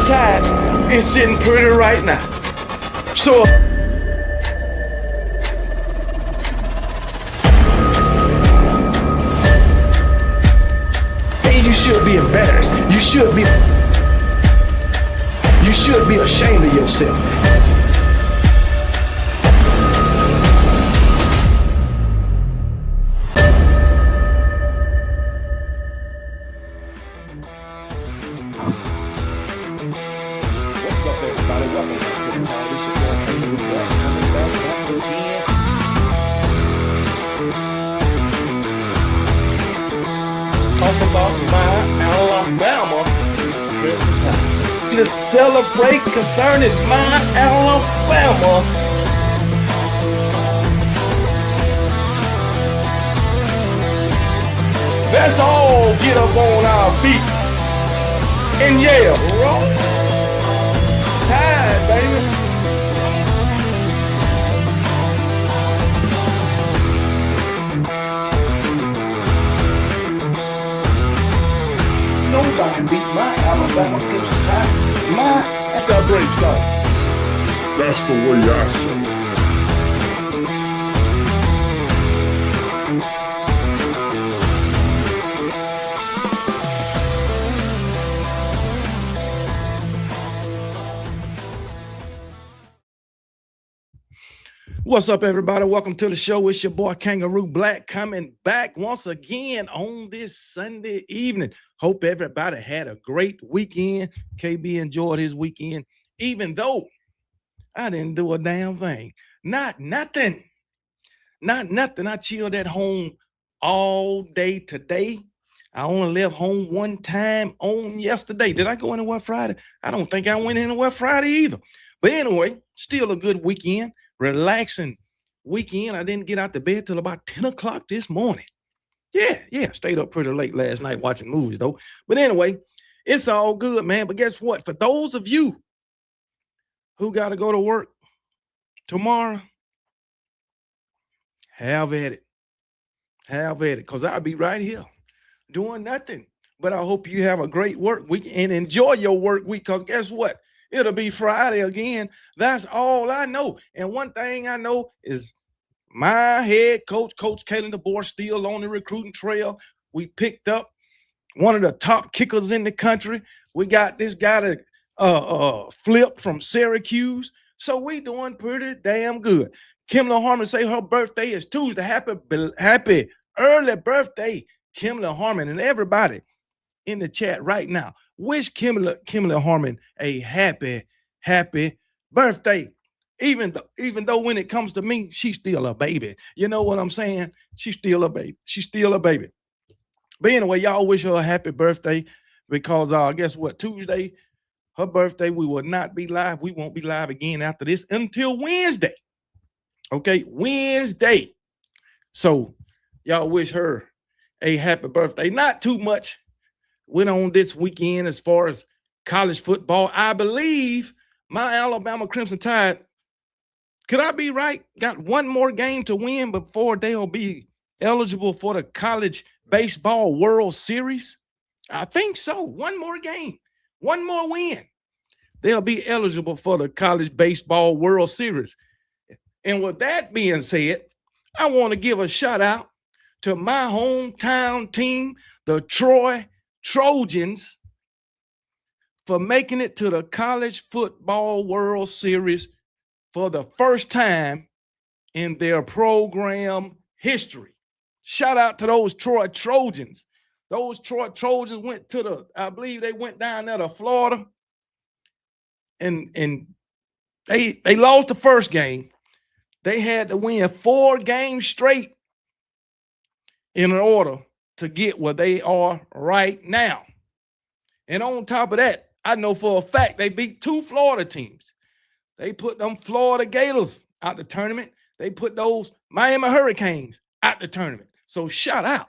Tide is sitting pretty right now. So you should be embarrassed. You should be ashamed of yourself. What's up, everybody? Welcome back to the channel. This your boy Kangaroo Black coming back once again. Talk about my Alabama Crimson Tide. To celebrate concerning my Alabama. Let's all get up on our feet and yell, roll Tide, baby. Nobody beat my Alabama Crimson Tide. My the break song. That's the way I say it. What's up, everybody? Welcome to the show. It's your boy Kangaroo Black coming back once again on this Sunday evening. Hope everybody had a great weekend. KB enjoyed his weekend, even though I didn't do a damn thing. Not nothing. I chilled at home all day today. I only left home one time on yesterday. Did I go anywhere Friday? I don't think I went anywhere Friday either. But anyway, still a good weekend. Relaxing weekend. I didn't get out to bed till about 10 o'clock this morning. Yeah, stayed up pretty late last night watching movies though. But anyway, it's all good, man. But guess what? For those of you who got to go to work tomorrow, have at it. Because I'll be right here doing nothing. But I hope you have a great work week and enjoy your work week, because guess what? It'll be Friday again. That's all I know. And one thing I know is my head coach, Coach Kalen DeBoer, still on the recruiting trail. We picked up one of the top kickers in the country. We got this guy to flip from Syracuse. So we doing pretty damn good. Kimberly Harmon say her birthday is Tuesday. Happy early birthday, Kimberly Harmon. And everybody in the chat right now, wish Kimberly Harmon a happy birthday. Even though when it comes to me, she's still a baby. You know what I'm saying? She's still a baby. But anyway, y'all wish her a happy birthday, because guess what? Tuesday, her birthday, we will not be live. We won't be live again after this until Wednesday. Okay, Wednesday. So y'all wish her a happy birthday. Not too much went on this weekend as far as college football. I believe my Alabama Crimson Tide, could I be right, got one more game to win before they'll be eligible for the College Baseball World Series. I think so. One more game, one more win. They'll be eligible for the College Baseball World Series. And with that being said, I want to give a shout out to my hometown team, the Troy Trojans, for making it to the College Football World Series for the first time in their program history. Shout out to those Troy Trojans. Those Troy Trojans went to I believe they went down there to Florida, and they lost the first game. They had to win 4 games straight in order to get where they are right now. And on top of that, I know for a fact they beat 2 Florida teams. They put them Florida Gators out the tournament. They put those Miami Hurricanes out the tournament. So shout out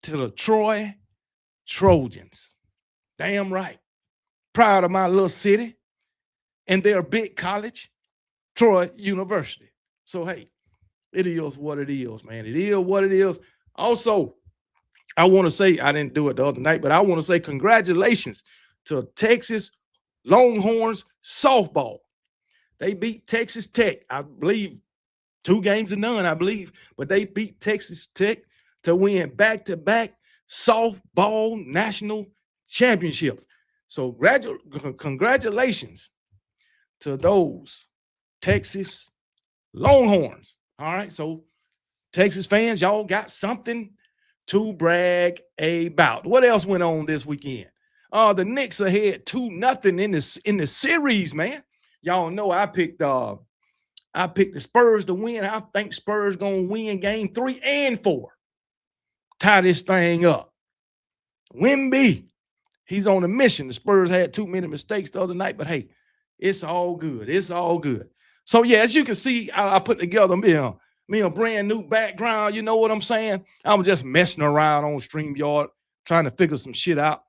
to the Troy Trojans. Damn right. Proud of my little city and their big college, Troy University. So, hey, it is what it is, man. It is what it is. Also, I want to say, I didn't do it the other night, but I want to say congratulations to Texas Longhorns softball. They beat Texas Tech, I believe, 2-0, I believe, but they beat Texas Tech to win back-to-back softball national championships. So congratulations to those Texas Longhorns. All right, so Texas fans, y'all got something to brag about. What else went on this weekend? The Knicks ahead 2-0 in the series, man. Y'all know I picked the Spurs to win. I think Spurs gonna win game 3 and 4. Tie this thing up. Wemby, he's on a mission. The Spurs had too many mistakes the other night, but hey, it's all good. It's all good. So yeah, as you can see, I put together me a brand new background. You know what I'm saying? I was just messing around on StreamYard, trying to figure some shit out,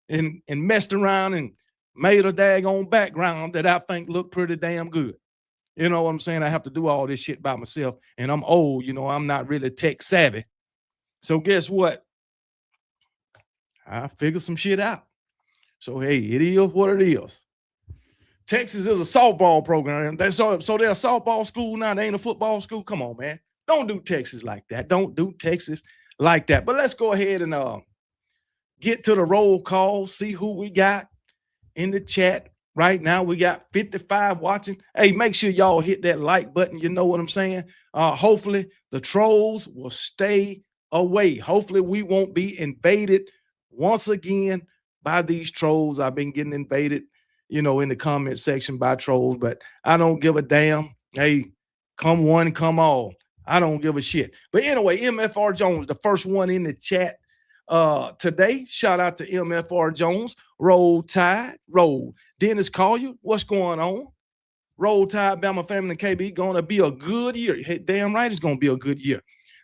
and messed around and made a daggone background that I think looked pretty damn good. You know what I'm saying? I have to do all this shit by myself, and I'm old. You know, I'm not really tech savvy. So guess what? I figured some shit out. So hey, it is what it is. Texas is a softball program. So they're a softball school now. They ain't a football school. Come on, man. Don't do Texas like that. Don't do Texas like that. But let's go ahead and get to the roll call, see who we got in the chat. Right now, we got 55 watching. Hey, make sure y'all hit that like button. You know what I'm saying? Hopefully, the trolls will stay away. Hopefully, we won't be invaded once again by these trolls. I've been getting invaded, you know, in the comment section by trolls, but I don't give a damn. Hey, come one, come all. I don't give a shit. But anyway, MFR Jones, the first one in the chat today. Shout out to MFR Jones. Roll Tide, roll. Dennis Collier, what's going on? Roll Tide, Bama family, and KB, gonna be a good year. Hey, damn right, it's gonna be a good year.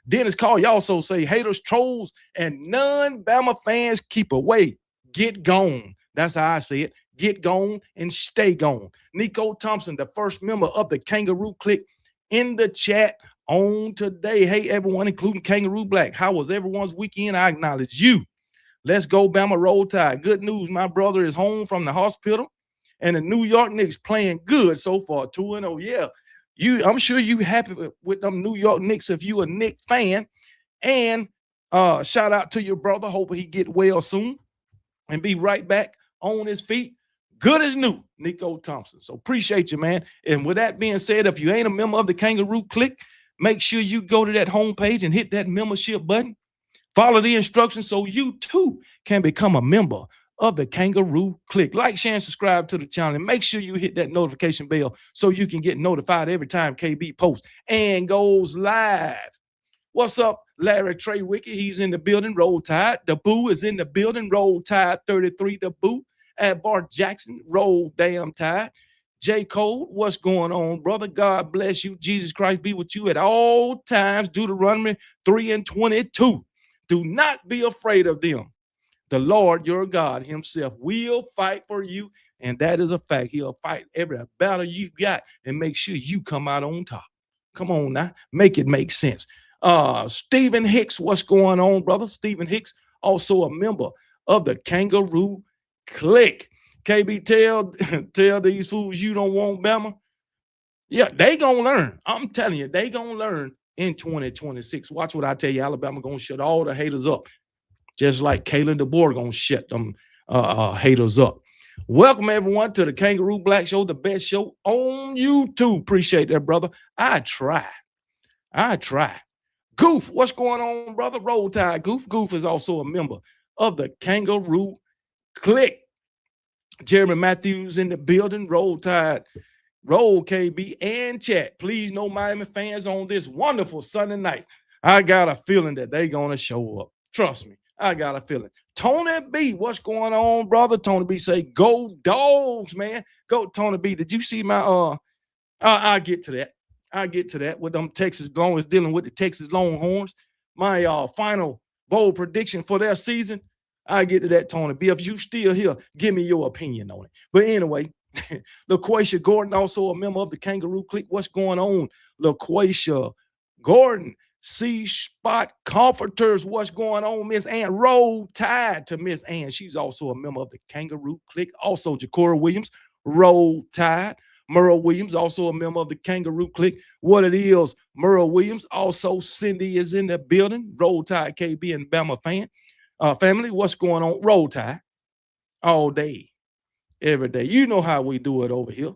Dennis Collier also say haters, trolls, and non-Bama fans keep away. Get gone. That's how I say it. Get gone and stay gone. Nico Thompson, the first member of the Kangaroo Clique, in the chat on today. Hey, everyone, including Kangaroo Black. How was everyone's weekend? I acknowledge you. Let's go, Bama. Roll Tide. Good news. My brother is home from the hospital, and the New York Knicks playing good so far. 2-0. Yeah. I'm sure you happy with them New York Knicks if you a Knicks fan. And shout out to your brother. Hope he get well soon and be right back on his feet. Good as new, Nico Thompson. So appreciate you, man. And with that being said, if you ain't a member of the Kangaroo Clique, make sure you go to that homepage and hit that membership button. Follow the instructions so you too can become a member of the Kangaroo Clique. Like, share, and subscribe to the channel. And make sure you hit that notification bell so you can get notified every time KB posts and goes live. What's up, Larry Trey Wicked? He's in the building. Roll Tide. The Boo is in the building. Roll Tide 33. The Boo at Bart Jackson. Roll damn Tide. J. Cole, what's going on, brother? God bless you. Jesus Christ be with you at all times. Deuteronomy 3:22. Do not be afraid of them. The Lord your God himself will fight for you, and that is a fact. He'll fight every battle you got and make sure you come out on top. Come on now. Make it make sense. Stephen Hicks, what's going on, brother? Stephen Hicks, also a member of the Kangaroo Clique. KB, tell these fools you don't want Bama. Yeah, they gonna learn. I'm telling you, they gonna learn in 2026. Watch what I tell you. Alabama gonna shut all the haters up, just like Kalen DeBoer gonna shut them haters up. Welcome everyone to the Kangaroo Black Show, the best show on YouTube. Appreciate that, brother. I try. Goof, what's going on, brother? Roll Tide. Goof is also a member of the Kangaroo Clique. Jeremy Matthews in the building. Roll Tide. Roll KB and chat. Please, no Miami fans on this wonderful Sunday night. I got a feeling that they're going to show up. Trust me. I got a feeling. Tony B, what's going on, brother? Tony B say, go Dogs, man. Go, Tony B. Did you see my, I'll get to that. With them Texas Longhorns, dealing with the Texas Longhorns. My final bold prediction for their season. I'll get to that, Tony B. If you still here, give me your opinion on it. But anyway, LaQuasia Gordon, also a member of the Kangaroo Clique. What's going on, LaQuasia Gordon? C-Spot Comforters, what's going on, Miss Ann? Roll Tide to Miss Ann. She's also a member of the Kangaroo Clique. Also, Jacora Williams, Roll Tide. Merle Williams, also a member of the Kangaroo Clique. What it is, Merle Williams. Also, Cindy is in the building. Roll Tide KB and Bama fan. Family, what's going on? Roll Tide. All day, every day. You know how we do it over here.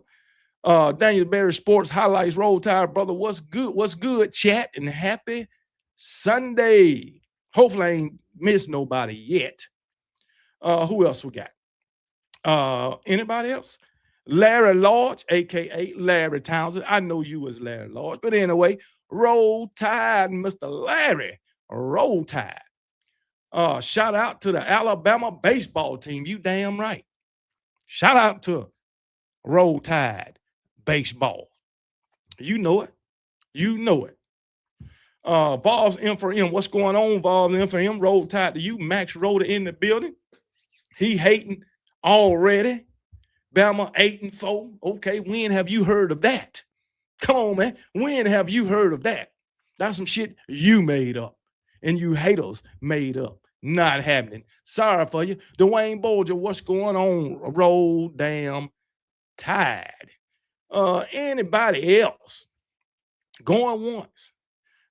Daniel Berry Sports Highlights, Roll Tide, brother. What's good? What's good, chat? And happy Sunday. Hopefully I ain't missed nobody yet. Who else we got? Anybody else? Larry Lodge, aka Larry Townsend. I know you as Larry Lodge, but anyway, Roll Tide, Mr. Larry. Roll Tide. Shout out to the Alabama baseball team. You damn right. Shout out to Roll Tide baseball. You know it. You know it. Vols M for M. What's going on, Vols M for M? Roll Tide to you. Max Roder in the building. He hating already. Bama 8-4. Okay, when have you heard of that? Come on, man. When have you heard of that? That's some shit you made up and you haters made up. Not happening. Sorry for you. Dwayne Bolger, what's going on? Roll damn Tide. Anybody else? Going once,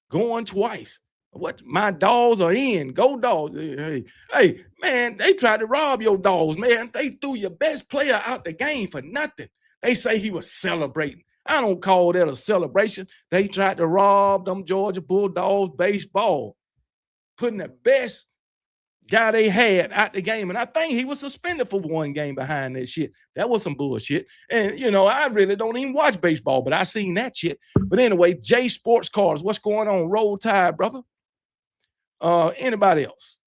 going twice. What? My dogs are in. Go dogs. Hey, man, they tried to rob your dogs, man. They threw your best player out the game for nothing. They say he was celebrating. I don't call that a celebration. They tried to rob them Georgia Bulldogs baseball, putting the best guy they had out the game. And I think he was suspended for one game behind that shit. That was some bullshit. And, you know, I really don't even watch baseball, but I seen that shit. But anyway, J Sports Cars, what's going on? Roll Tide, brother. Anybody else?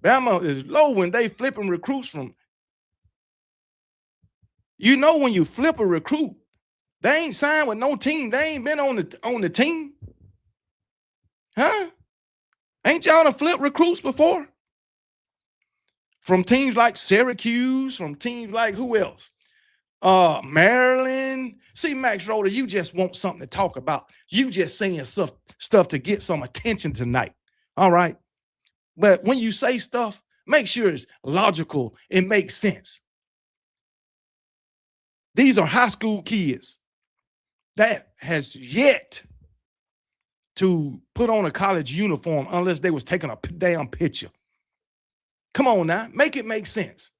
Bama is low when they flipping recruits from. You know, when you flip a recruit, they ain't signed with no team. They ain't been on the team. Huh? Ain't y'all done flip recruits before? From teams like Syracuse, from teams like who else? Maryland. See, Max Roder, you just want something to talk about. You just saying stuff to get some attention tonight. All right. But when you say stuff, make sure it's logical. It makes sense. These are high school kids that has yet to put on a college uniform unless they was taking a damn picture. Come on now, make it make sense.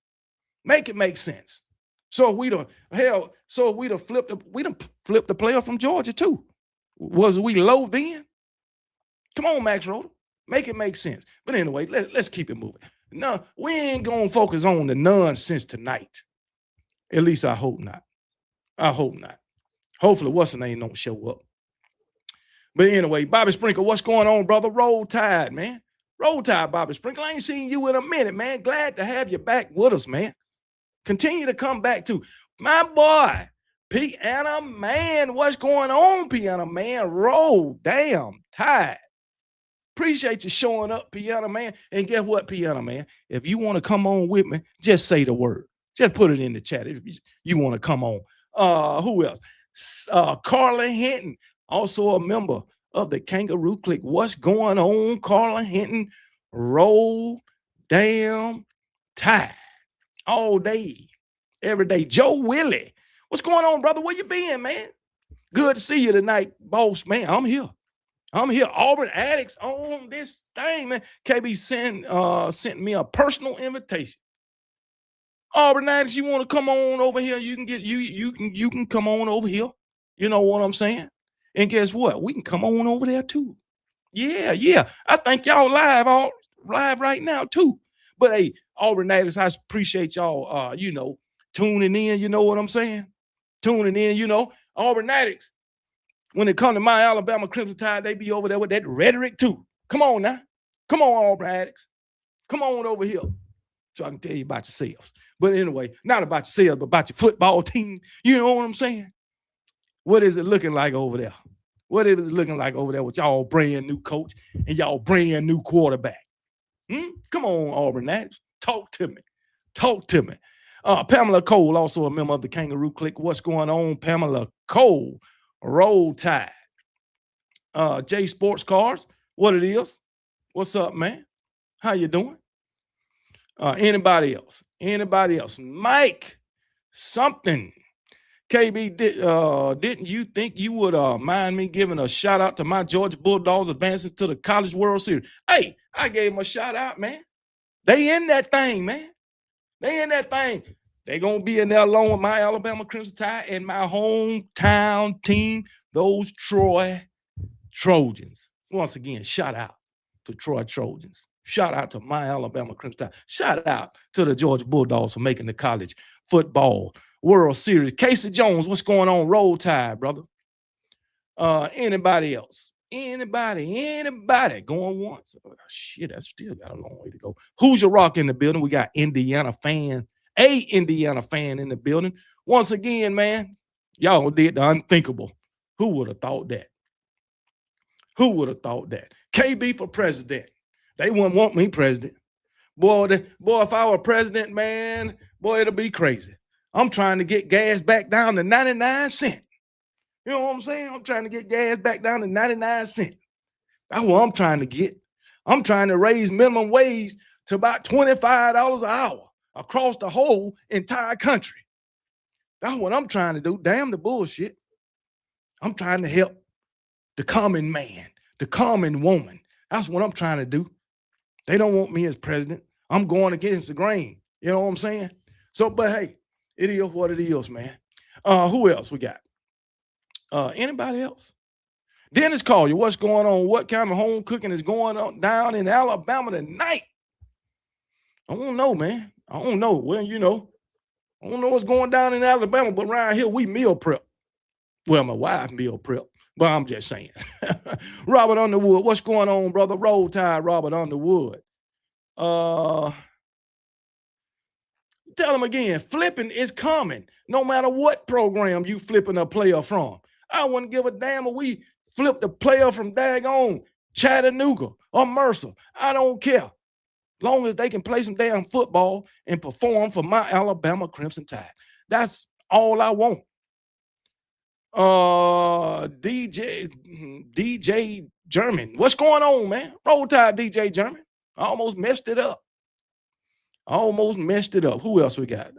Make it make sense. So we done flipped the player from Georgia too. Was we low then? Come on, Max Roder. Make it make sense. But anyway, let's keep it moving. No, we ain't gonna focus on the nonsense tonight. At least I hope not. I hope not. Hopefully, what's the name don't show up. But anyway, Bobby Sprinkle, what's going on, brother? Roll Tide, man. Roll Tide, Bobby Sprinkle. I ain't seen you in a minute, man. Glad to have you back with us, man. Continue to come back to my boy, Piano Man. What's going on, Piano Man? Roll damn Tide. Appreciate you showing up, Piano Man. And guess what, Piano Man? If you want to come on with me, just say the word. Just put it in the chat if you want to come on. Who else? Carla Hinton, also a member of the Kangaroo Clique. What's going on, Carla Hinton? Roll damn Tide. All day, every day. Joe Willie, what's going on, brother? Where you been, man? Good to see you tonight, boss, man. I'm here. Auburn Addicts on this thing, man. KB sent me a personal invitation. Auburn Addicts, you want to come on over here? You can come on over here. You know what I'm saying? And guess what? We can come on over there too. Yeah. I think y'all live right now too. But hey, Auburn Addicts, I appreciate y'all tuning in, you know what I'm saying? Tuning in, Auburn Addicts. When it come to my Alabama Crimson Tide, they be over there with that rhetoric too. Come on now. Come on, Auburn Addicts. Come on over here so I can tell you about yourselves. But anyway, not about yourselves, but about your football team. You know what I'm saying? What is it looking like over there? What is it looking like over there with y'all brand new coach and y'all brand new quarterback? Come on, Auburn Addicts. Talk to me. Pamela Cole, also a member of the Kangaroo Clique. What's going on, Pamela Cole? Roll Tide. J Sports Cars, what it is. What's up, man? How you doing? Anybody else? Anybody else? Mike, something. KB, didn't you think you would mind me giving a shout out to my Georgia Bulldogs advancing to the College World Series? Hey, I gave them a shout out, man. They in that thing, man. They in that thing. They gonna be in there along with my Alabama Crimson Tide and my hometown team, those Troy Trojans. Once again, shout out to Troy Trojans. Shout out to my Alabama Crimson Tide. Shout out to the Georgia Bulldogs for making the college football World Series. Casey Jones, what's going on? Roll Tide, brother. Anybody else? Anybody going once? Oh, shit, I still got a long way to go. Who's your rock in the building? We got Indiana fan, a Indiana fan in the building. Once again, man, y'all did the unthinkable. Who would have thought that? Who would have thought that? KB for president. They wouldn't want me president. Boy, if I were president, man, boy, it'll be crazy. I'm trying to get gas back down to 99 cents. You know what I'm saying? I'm trying to get gas back down to 99 cents. That's what I'm trying to get. I'm trying to raise minimum wage to about $25 an hour across the whole entire country. That's what I'm trying to do. Damn the bullshit. I'm trying to help the common man, the common woman. That's what I'm trying to do. They don't want me as president. I'm going against the grain. You know what I'm saying? So, but hey, it is what it is, man. Who else we got? Anybody else? Dennis call you. What's going on? What kind of home cooking is going on down in Alabama tonight? I don't know, man. I don't know. Well, you know, I don't know what's going down in Alabama, but around here we meal prep. Well, my wife meal prep, but I'm just saying. Robert Underwood, what's going on, brother? Roll Tide, Robert Underwood. Tell them again, flipping is common, no matter what program you flipping a player from. I wouldn't give a damn if we flipped a player from daggone Chattanooga or Mercer. I don't care. Long as they can play some damn football and perform for my Alabama Crimson Tide. That's all I want. DJ German. What's going on, man? Roll Tide, DJ German. I almost messed it up. Who else we got?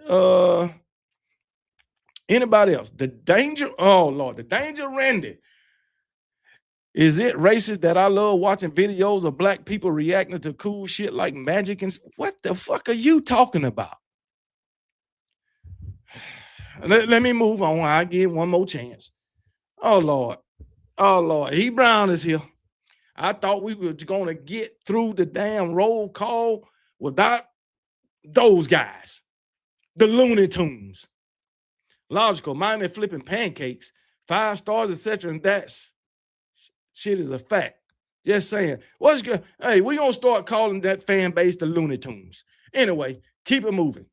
Anybody else? The Danger, oh Lord, the Danger Randy. Is it racist that I love watching videos of black people reacting to cool shit like magic and what the fuck are you talking about? Let me move on. I give one more chance. Oh Lord. E Brown is here. I thought we were going to get through the damn roll call without those guys, the Looney Tunes. Logical, Miami flipping pancakes, 5 stars, etc. And that's shit is a fact. Just saying. What's good? Hey, we're going to start calling that fan base the Looney Tunes. Anyway, keep it moving.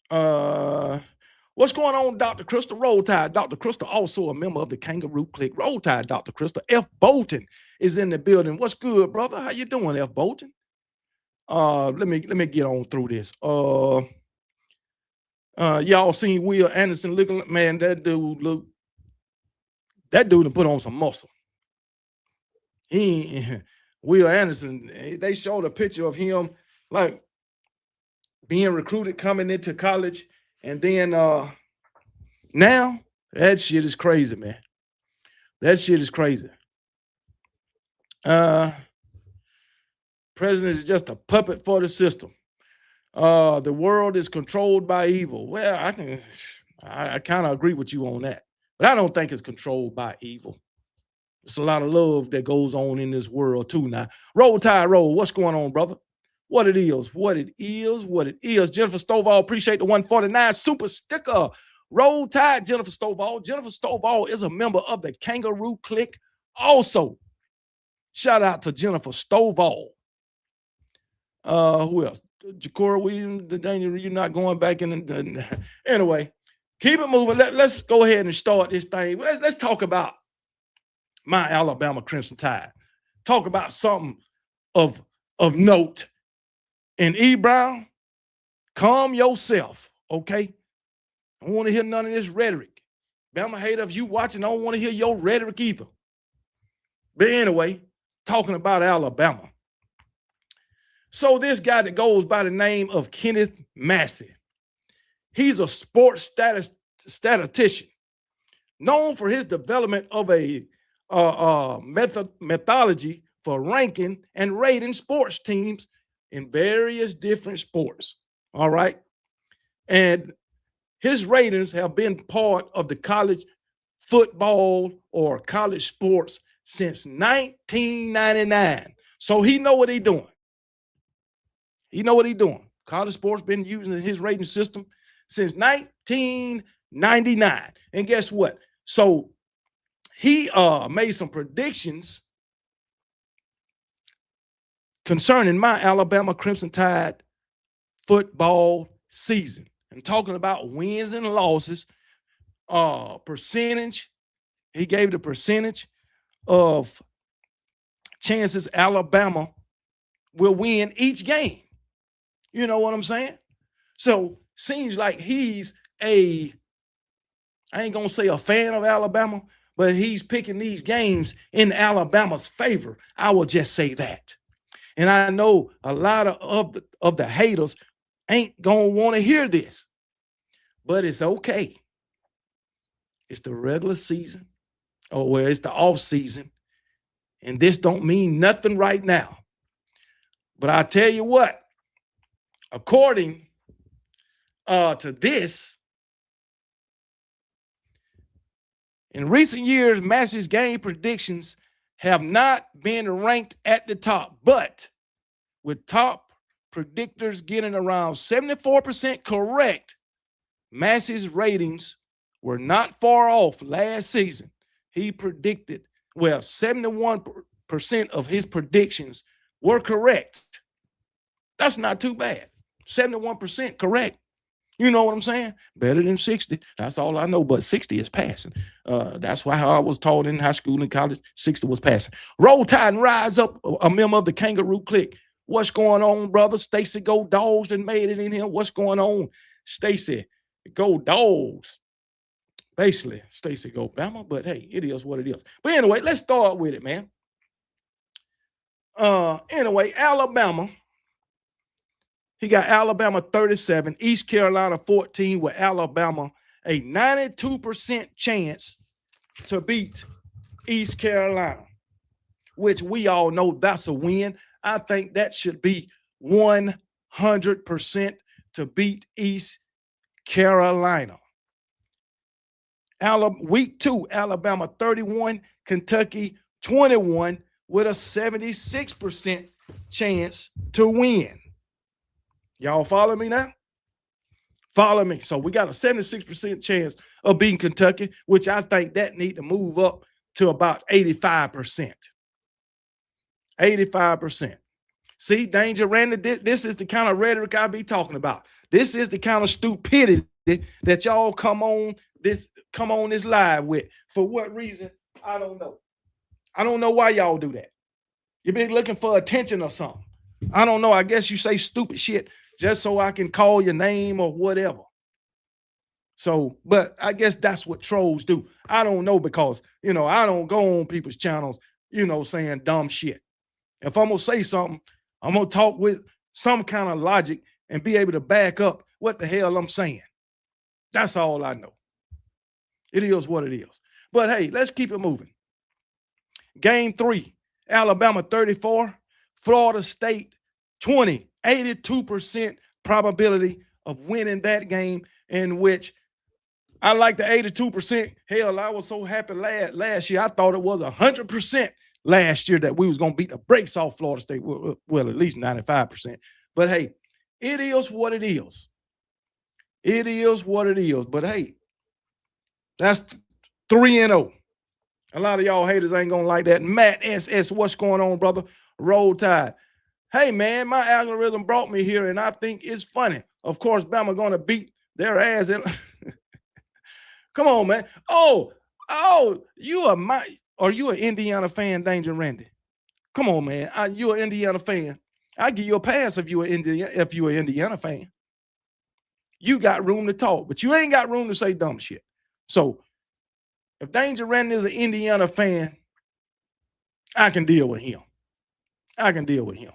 What's going on, Dr. Crystal? Roll Tide. Dr. Crystal, also a member of the Kangaroo Click. Roll Tide, Dr. Crystal. F. Bolton is in the building. What's good, brother? How you doing, F. Bolton? Let me get on through this. Y'all seen Will Anderson looking, man, that dude done put on some muscle. Will Anderson, they showed a picture of him like being recruited coming into college, and then now that shit is crazy, man. That shit is crazy. President is just a puppet for the system. The world is controlled by evil. Well, I kind of agree with you on that, but I don't think it's controlled by evil. There's a lot of love that goes on in this world too. Now, Roll Tide, roll. What's going on, brother? What it is. Jennifer Stovall, appreciate the 149 super sticker. Roll Tide, Jennifer Stovall. Jennifer Stovall is a member of the Kangaroo Click. Also, shout out to Jennifer Stovall. Who else? Jacora Williams, the danger, you're not going back in. Anyway, keep it moving. Let's go ahead and start this thing. Let's talk about my Alabama Crimson Tide. Talk about something of note. And E. Brown, calm yourself, okay? I don't want to hear none of this rhetoric. Bama hater, if you watching, I don't want to hear your rhetoric either. But anyway, talking about Alabama. So this guy that goes by the name of Kenneth Massey, he's a sports statistician known for his development of a methodology for ranking and rating sports teams in various different sports. All right. And his ratings have been part of the college football or college sports since 1999. So he know what he's doing. He know what he's doing. College sports been using his rating system since 1999. And guess what? So he made some predictions concerning my Alabama Crimson Tide football season, and talking about wins and losses, percentage. He gave the percentage of chances Alabama will win each game. You know what I'm saying? So seems like he's I ain't gonna say a fan of Alabama, but he's picking these games in Alabama's favor. I will just say that. And I know a lot of the haters ain't gonna want to hear this, but it's okay. It's the regular season, or well, it's the off season, and this don't mean nothing right now. But I tell you what, according to this, in recent years, Massey's game predictions have not been ranked at the top, but with top predictors getting around 74% correct, Massey's ratings were not far off last season. He predicted, 71% of his predictions were correct. That's not too bad. 71% correct. You know what I'm saying? Better than 60. That's all I know, but 60 is passing. That's why I was taught in high school and college, 60 was passing. Roll Tide and Rise Up, a member of the Kangaroo Clique. What's going on, brother? Stacy Go Dogs and made it in here. What's going on? Stacy Go Dogs. Basically, Stacy Go Bama, but hey, it is what it is. But anyway, let's start with it, man. Anyway, Alabama. He got Alabama 37, East Carolina 14, with Alabama a 92% chance to beat East Carolina, which we all know that's a win. I think that should be 100% to beat East Carolina. Week 2, Alabama 31, Kentucky 21, with a 76% chance to win. Y'all follow me now? Follow me. So we got a 76% chance of beating Kentucky, which I think that need to move up to about 85%. 85%. See, Danger Randy, this is the kind of rhetoric I be talking about. This is the kind of stupidity that y'all come on this live with. For what reason? I don't know. I don't know why y'all do that. You be looking for attention or something. I don't know. I guess you say stupid shit just so I can call your name or whatever. So, but I guess that's what trolls do. I don't know, because, I don't go on people's channels, saying dumb shit. If I'm going to say something, I'm going to talk with some kind of logic and be able to back up what the hell I'm saying. That's all I know. It is what it is. But hey, let's keep it moving. Game 3, Alabama 34, Florida State 20, 82% probability of winning that game, in which I like the 82%. Hell, I was so happy last year. I thought it was 100% last year that we was going to beat the brakes off Florida State. Well, at least 95%. But hey, it is what it is. It is what it is. But hey, that's 3-0. A lot of y'all haters ain't going to like that. Matt SS, what's going on, brother? Roll Tide. Hey, man, my algorithm brought me here, and I think it's funny. Of course, Bama going to beat their ass. Come on, man. Oh, are you an Indiana fan, Danger Randy? Come on, man. You an Indiana fan. I give you a pass if you're an Indiana fan. You got room to talk, but you ain't got room to say dumb shit. So if Danger Randy is an Indiana fan, I can deal with him. I can deal with him.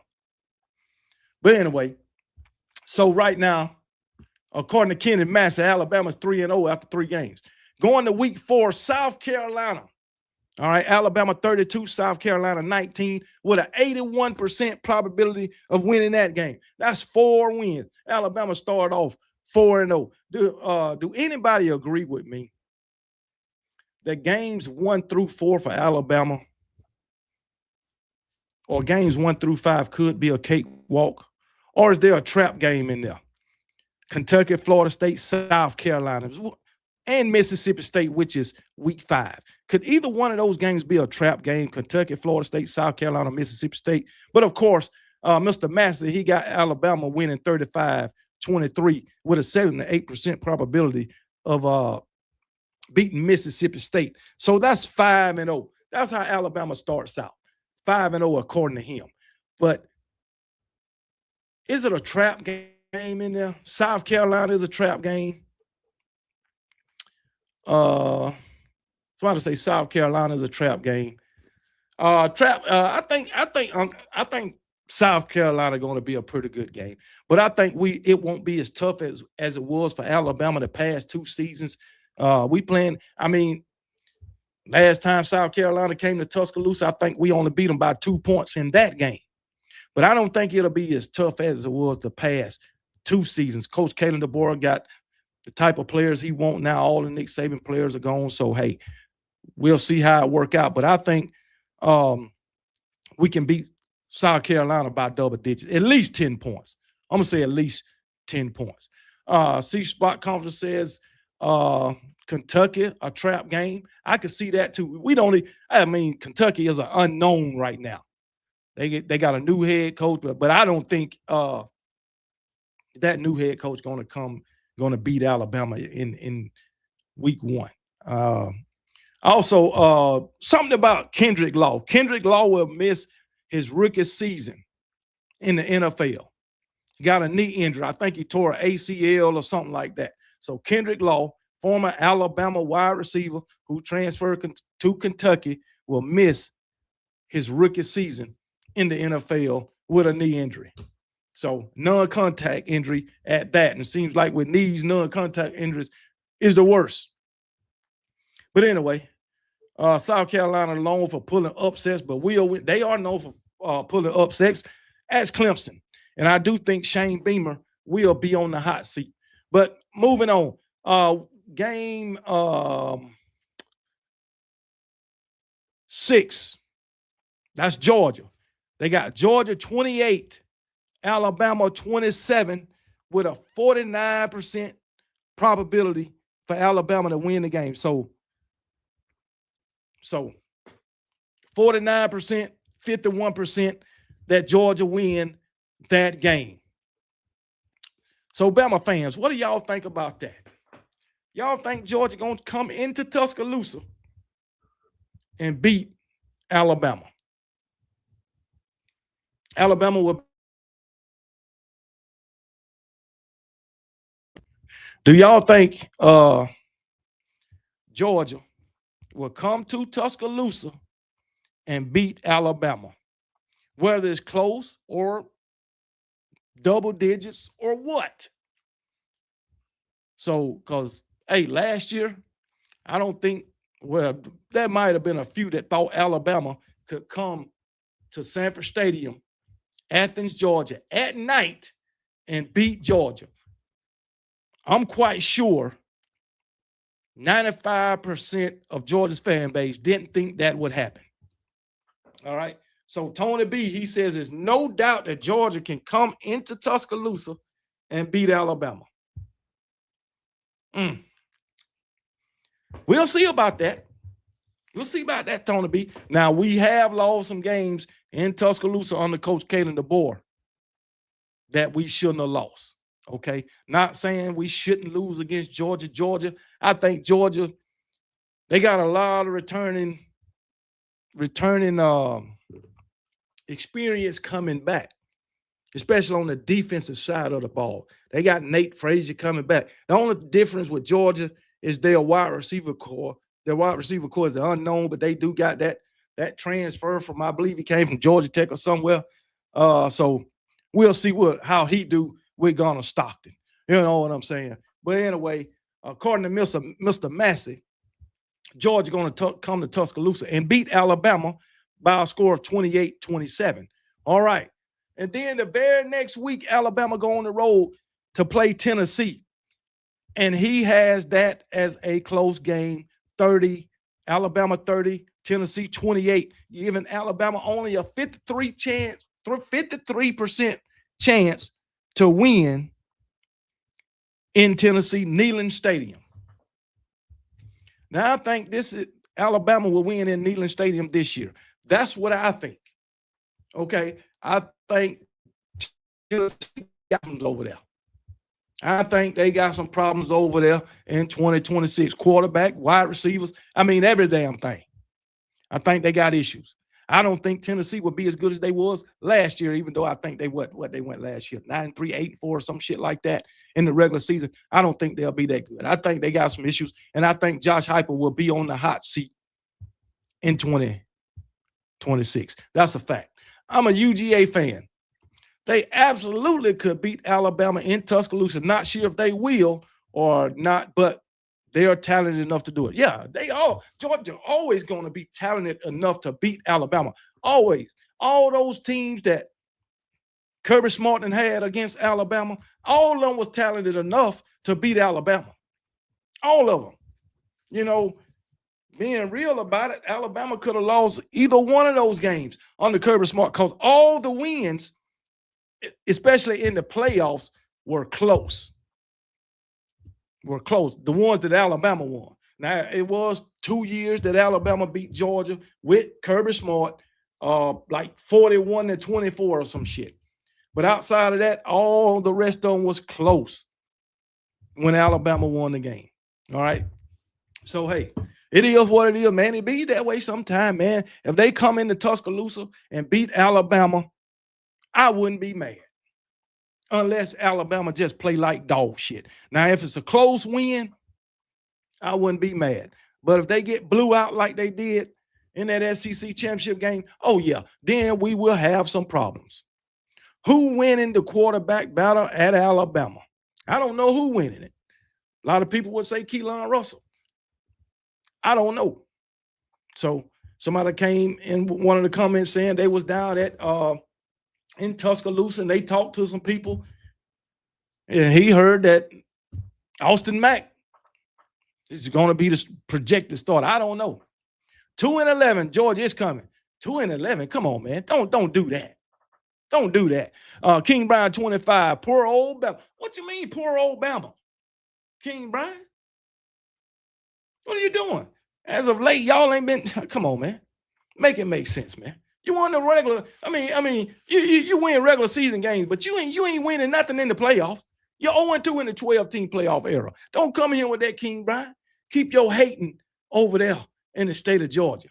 But anyway, so right now, according to Kenny Massey, Alabama's 3-0 after 3 games. Going to week 4, South Carolina. All right, Alabama 32, South Carolina 19, with an 81% probability of winning that game. That's 4 wins. Alabama started off 4-0. Do anybody agree with me that games 1 through 4 for Alabama, or games 1 through 5, could be a cakewalk? Or is there a trap game in there? Kentucky, Florida State, South Carolina, and Mississippi State, which is week 5. Could either one of those games be a trap game? Kentucky, Florida State, South Carolina, Mississippi State. But of course, Mr. Massey, he got Alabama winning 35-23 with a 7 to 8% probability of beating Mississippi State. So that's 5-0. That's how Alabama starts out. 5-0 according to him. But is it a trap game in there? South Carolina is a trap game. Trying to say South Carolina is a trap game. I think South Carolina going to be a pretty good game, but I think it won't be as tough as it was for Alabama the past 2 seasons. We playing. I mean, last time South Carolina came to Tuscaloosa, I think we only beat them by 2 points in that game. But I don't think it'll be as tough as it was the past 2 seasons. Coach Kalen DeBoer got the type of players he wants now. All the Nick Saban players are gone. So, hey, we'll see how it work out. But I think we can beat South Carolina by double digits, at least 10 points. I'm going to say at least 10 points. C-Spot Conference says Kentucky, a trap game. I could see that too. Kentucky is an unknown right now. They got a new head coach, but I don't think that new head coach going to beat Alabama in week 1. Also, something about Kendrick Law. Kendrick Law will miss his rookie season in the NFL. He got a knee injury. I think he tore an ACL or something like that. So Kendrick Law, former Alabama wide receiver who transferred to Kentucky, will miss his rookie season in the NFL with a knee injury. So non-contact injury at that. And it seems like with knees, non-contact injuries is the worst. But anyway, South Carolina known for pulling upsets, but they are known for pulling upsets as Clemson. And I do think Shane Beamer will be on the hot seat. But moving on, game 6, that's Georgia. They got Georgia 28, Alabama 27, with a 49% probability for Alabama to win the game. So 49%, 51% that Georgia win that game. So Bama fans, what do y'all think about that? Y'all think Georgia going to come into Tuscaloosa and beat Alabama? Alabama will. Do y'all think Georgia will come to Tuscaloosa and beat Alabama, whether it's close or double digits or what? So, because, hey, last year, I don't think, well, there might have been a few that thought Alabama could come to Sanford Stadium, Athens, Georgia, at night and beat Georgia. I'm quite sure 95% of Georgia's fan base didn't think that would happen. All right. So Tony B, he says there's no doubt that Georgia can come into Tuscaloosa and beat Alabama. We'll see about that. We'll see about that, Tony B. Now, we have lost some games in Tuscaloosa under Coach Kalen DeBoer that we shouldn't have lost. Okay, not saying we shouldn't lose against Georgia. Georgia, I think Georgia, they got a lot of returning experience coming back, especially on the defensive side of the ball. They got Nate Frazier coming back. The only difference with Georgia is their wide receiver core. Their wide receiver core is unknown, but they do got that that transfer from, I believe he came from Georgia Tech or somewhere. So we'll see how he do with Gunnar Stockton. You know what I'm saying? But anyway, according to Mr. Massey, Georgia going to come to Tuscaloosa and beat Alabama by a score of 28-27. All right. And then the very next week, Alabama go on the road to play Tennessee. And he has that as a close game, 30, Alabama 30, Tennessee 28, giving Alabama only a 53% chance to win in Tennessee Neyland Stadium. Now, I think Alabama will win in Neyland Stadium this year. That's what I think. Okay, I think Tennessee got some over there. I think they got some problems over there in 2026. Quarterback, wide receivers, I mean, every damn thing. I think they got issues. I don't think Tennessee will be as good as they was last year, even though I think they they went last year, 9-3, 8-4, some shit like that in the regular season. I don't think they'll be that good. I think they got some issues, and I think Josh Heupel will be on the hot seat in 2026. That's a fact. I'm a UGA fan. They absolutely could beat Alabama in Tuscaloosa. Not sure if they will or not, but they are talented enough to do it. Yeah, Georgia always going to be talented enough to beat Alabama. Always. All those teams that Kirby Smart had against Alabama, all of them was talented enough to beat Alabama. All of them. You know, being real about it, Alabama could have lost either one of those games under Kirby Smart because all the wins, especially in the playoffs, were close. The ones that Alabama won. Now, it was 2 years that Alabama beat Georgia with Kirby Smart, like 41-24 or some shit. But outside of that, all the rest of them was close when Alabama won the game. All right? So, hey, it is what it is, man. It be that way sometime, man. If they come into Tuscaloosa and beat Alabama, I wouldn't be mad. Unless Alabama just play like dog shit. Now, if it's a close win, I wouldn't be mad. But if they get blew out like they did in that SEC championship game, oh, yeah, then we will have some problems. Who winning the quarterback battle at Alabama? I don't know who winning it. A lot of people would say Keelan Russell. I don't know. So somebody came in one of the comments saying they was down at in Tuscaloosa, and they talked to some people, and he heard that Austin Mack is going to be the projected starter. I don't know. 2-11, Georgia is coming. 2-11, come on, man. Don't do that. Don't do that. King Brian 25, poor old Bama. What you mean, poor old Bama? King Brian? What are you doing? As of late, y'all ain't been, come on, man. Make it make sense, man. You won the regular. I mean, you win regular season games, but you ain't winning nothing in the playoffs. You're 0-2 in the 12-team playoff era. Don't come here with that, King Brian. Keep your hating over there in the state of Georgia.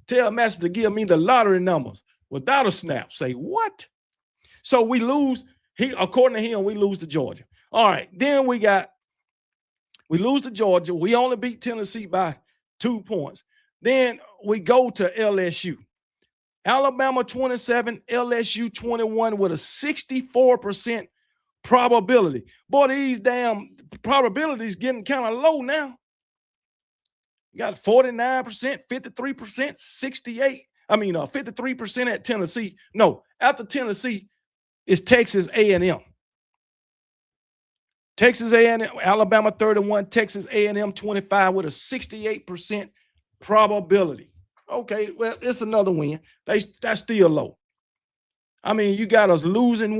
Tell Master to give me the lottery numbers without a snap. Say what? So we lose. According to him, we lose to Georgia. All right. Then we lose to Georgia. We only beat Tennessee by 2 points. Then we go to LSU. Alabama 27, LSU 21 with a 64% probability. Boy, these damn probabilities getting kind of low now. You got 49%, 53%, 68. 53% at Tennessee. No, after Tennessee is Texas A&M. Texas A&M, Alabama 31, Texas A&M 25 with a 68% probability. Okay, well, it's another win. That's still low. I mean, you got us losing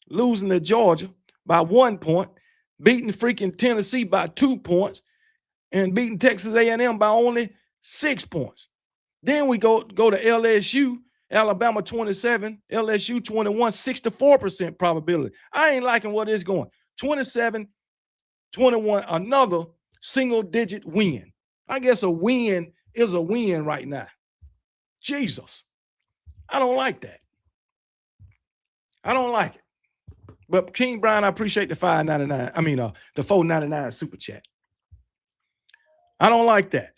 to Georgia by 1 point, beating freaking Tennessee by 2 points, and beating Texas A&M by only 6 points. Then we go to LSU, Alabama 27, LSU 21, 64% probability. I ain't liking what it's going. 27, 21, another single-digit win. I guess a win is a win right now. Jesus. I don't like that. I don't like it. But King Brian, I appreciate the $5.99. The $4.99 super chat. I don't like that.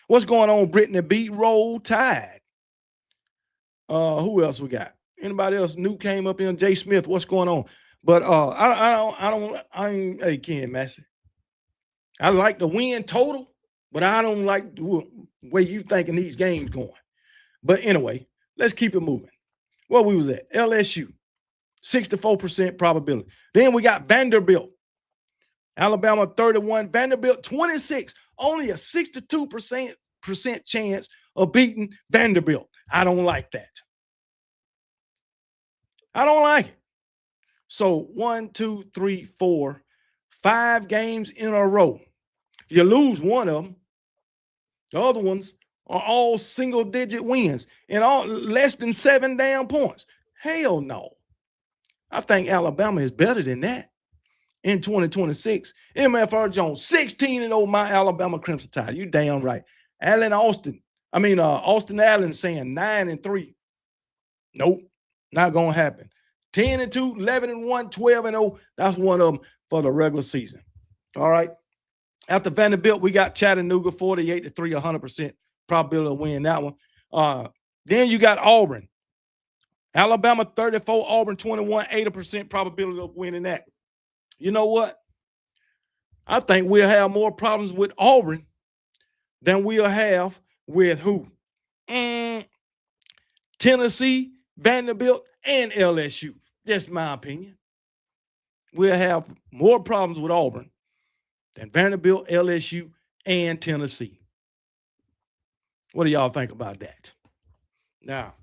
What's going on, Brittany B? Roll Tide. Who else we got? Anybody else new came up in? Jay Smith, what's going on? But I ain't, hey, Ken Massey. I like the win total, but I don't like the way you thinking these games going. But anyway, let's keep it moving. Where we was at? LSU, 64% probability. Then we got Vanderbilt. Alabama 31, Vanderbilt 26. Only a 62% chance of beating Vanderbilt. I don't like that. I don't like it. So 1, 2, 3, 4, 5 games in a row. You lose one of them. The other ones are all single-digit wins and all less than 7 damn points. Hell no. I think Alabama is better than that in 2026. MFR Jones, 16-0, my Alabama Crimson Tide. You damn right. Austin Allen saying 9-3. Nope, not going to happen. 10-2, 11-1, 12-0. That's one of them for the regular season. All right. After Vanderbilt, we got Chattanooga 48-3, 100% probability of winning that one. Then you got Auburn. Alabama 34, Auburn 21, 80% probability of winning that. You know what? I think we'll have more problems with Auburn than we'll have with who? Tennessee, Vanderbilt, and LSU. That's my opinion. We'll have more problems with Auburn than Vanderbilt, LSU, and Tennessee. What do y'all think about that? Now,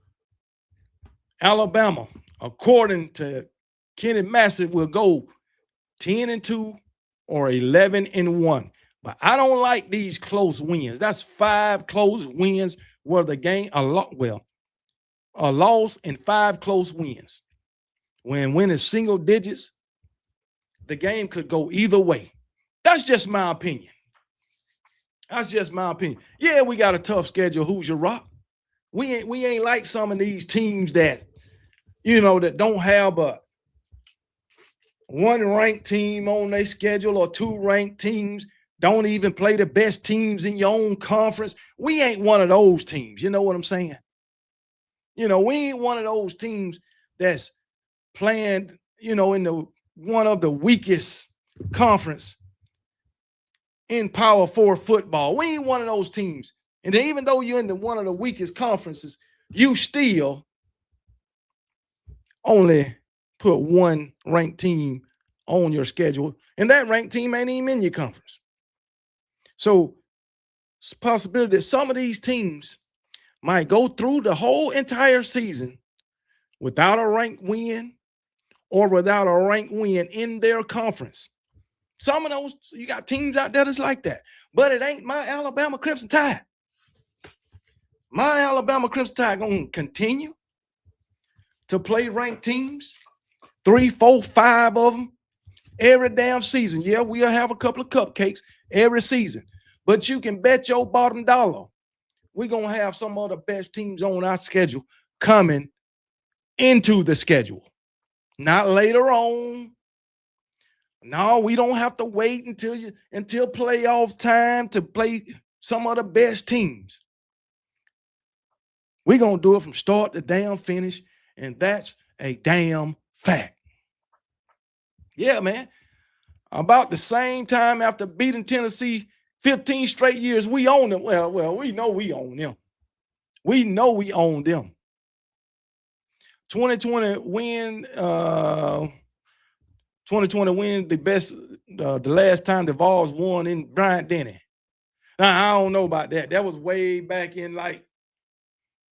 Alabama, according to Kenny Massey, will go 10-2 or 11-1. But I don't like these close wins. That's 5 close wins where the game a loss and 5 close wins. When winning single digits, the game could go either way. That's just my opinion. That's just my opinion. Yeah, we got a tough schedule. Who's your rock? We ain't like some of these teams that, that don't have a 1 ranked team on their schedule or 2 ranked teams. Don't even play the best teams in your own conference. We ain't one of those teams. You know what I'm saying? We ain't one of those teams that's playing, in the one of the weakest conference in Power 4 football. We ain't one of those teams. And even though you're in one of the weakest conferences, you still only put 1 ranked team on your schedule, and that ranked team ain't even in your conference. So it's a possibility that some of these teams might go through the whole entire season without a ranked win or without a ranked win in their conference. Some of those, you got teams out there that's like that. But it ain't my Alabama Crimson Tide. My Alabama Crimson Tide going to continue to play ranked teams, 3, 4, 5 of them every damn season. Yeah, we'll have a couple of cupcakes every season. But you can bet your bottom dollar we're going to have some of the best teams on our schedule coming into the schedule. Not later on. No, we don't have to wait until playoff time to play some of the best teams. We're going to do it from start to damn finish, and that's a damn fact. Yeah, man. About the same time after beating Tennessee 15 straight years, we own them. Well, we know we own them. We know we own them. 2020 win, the best, the last time the Vols won in Bryant-Denny. Now, I don't know about that. That was way back in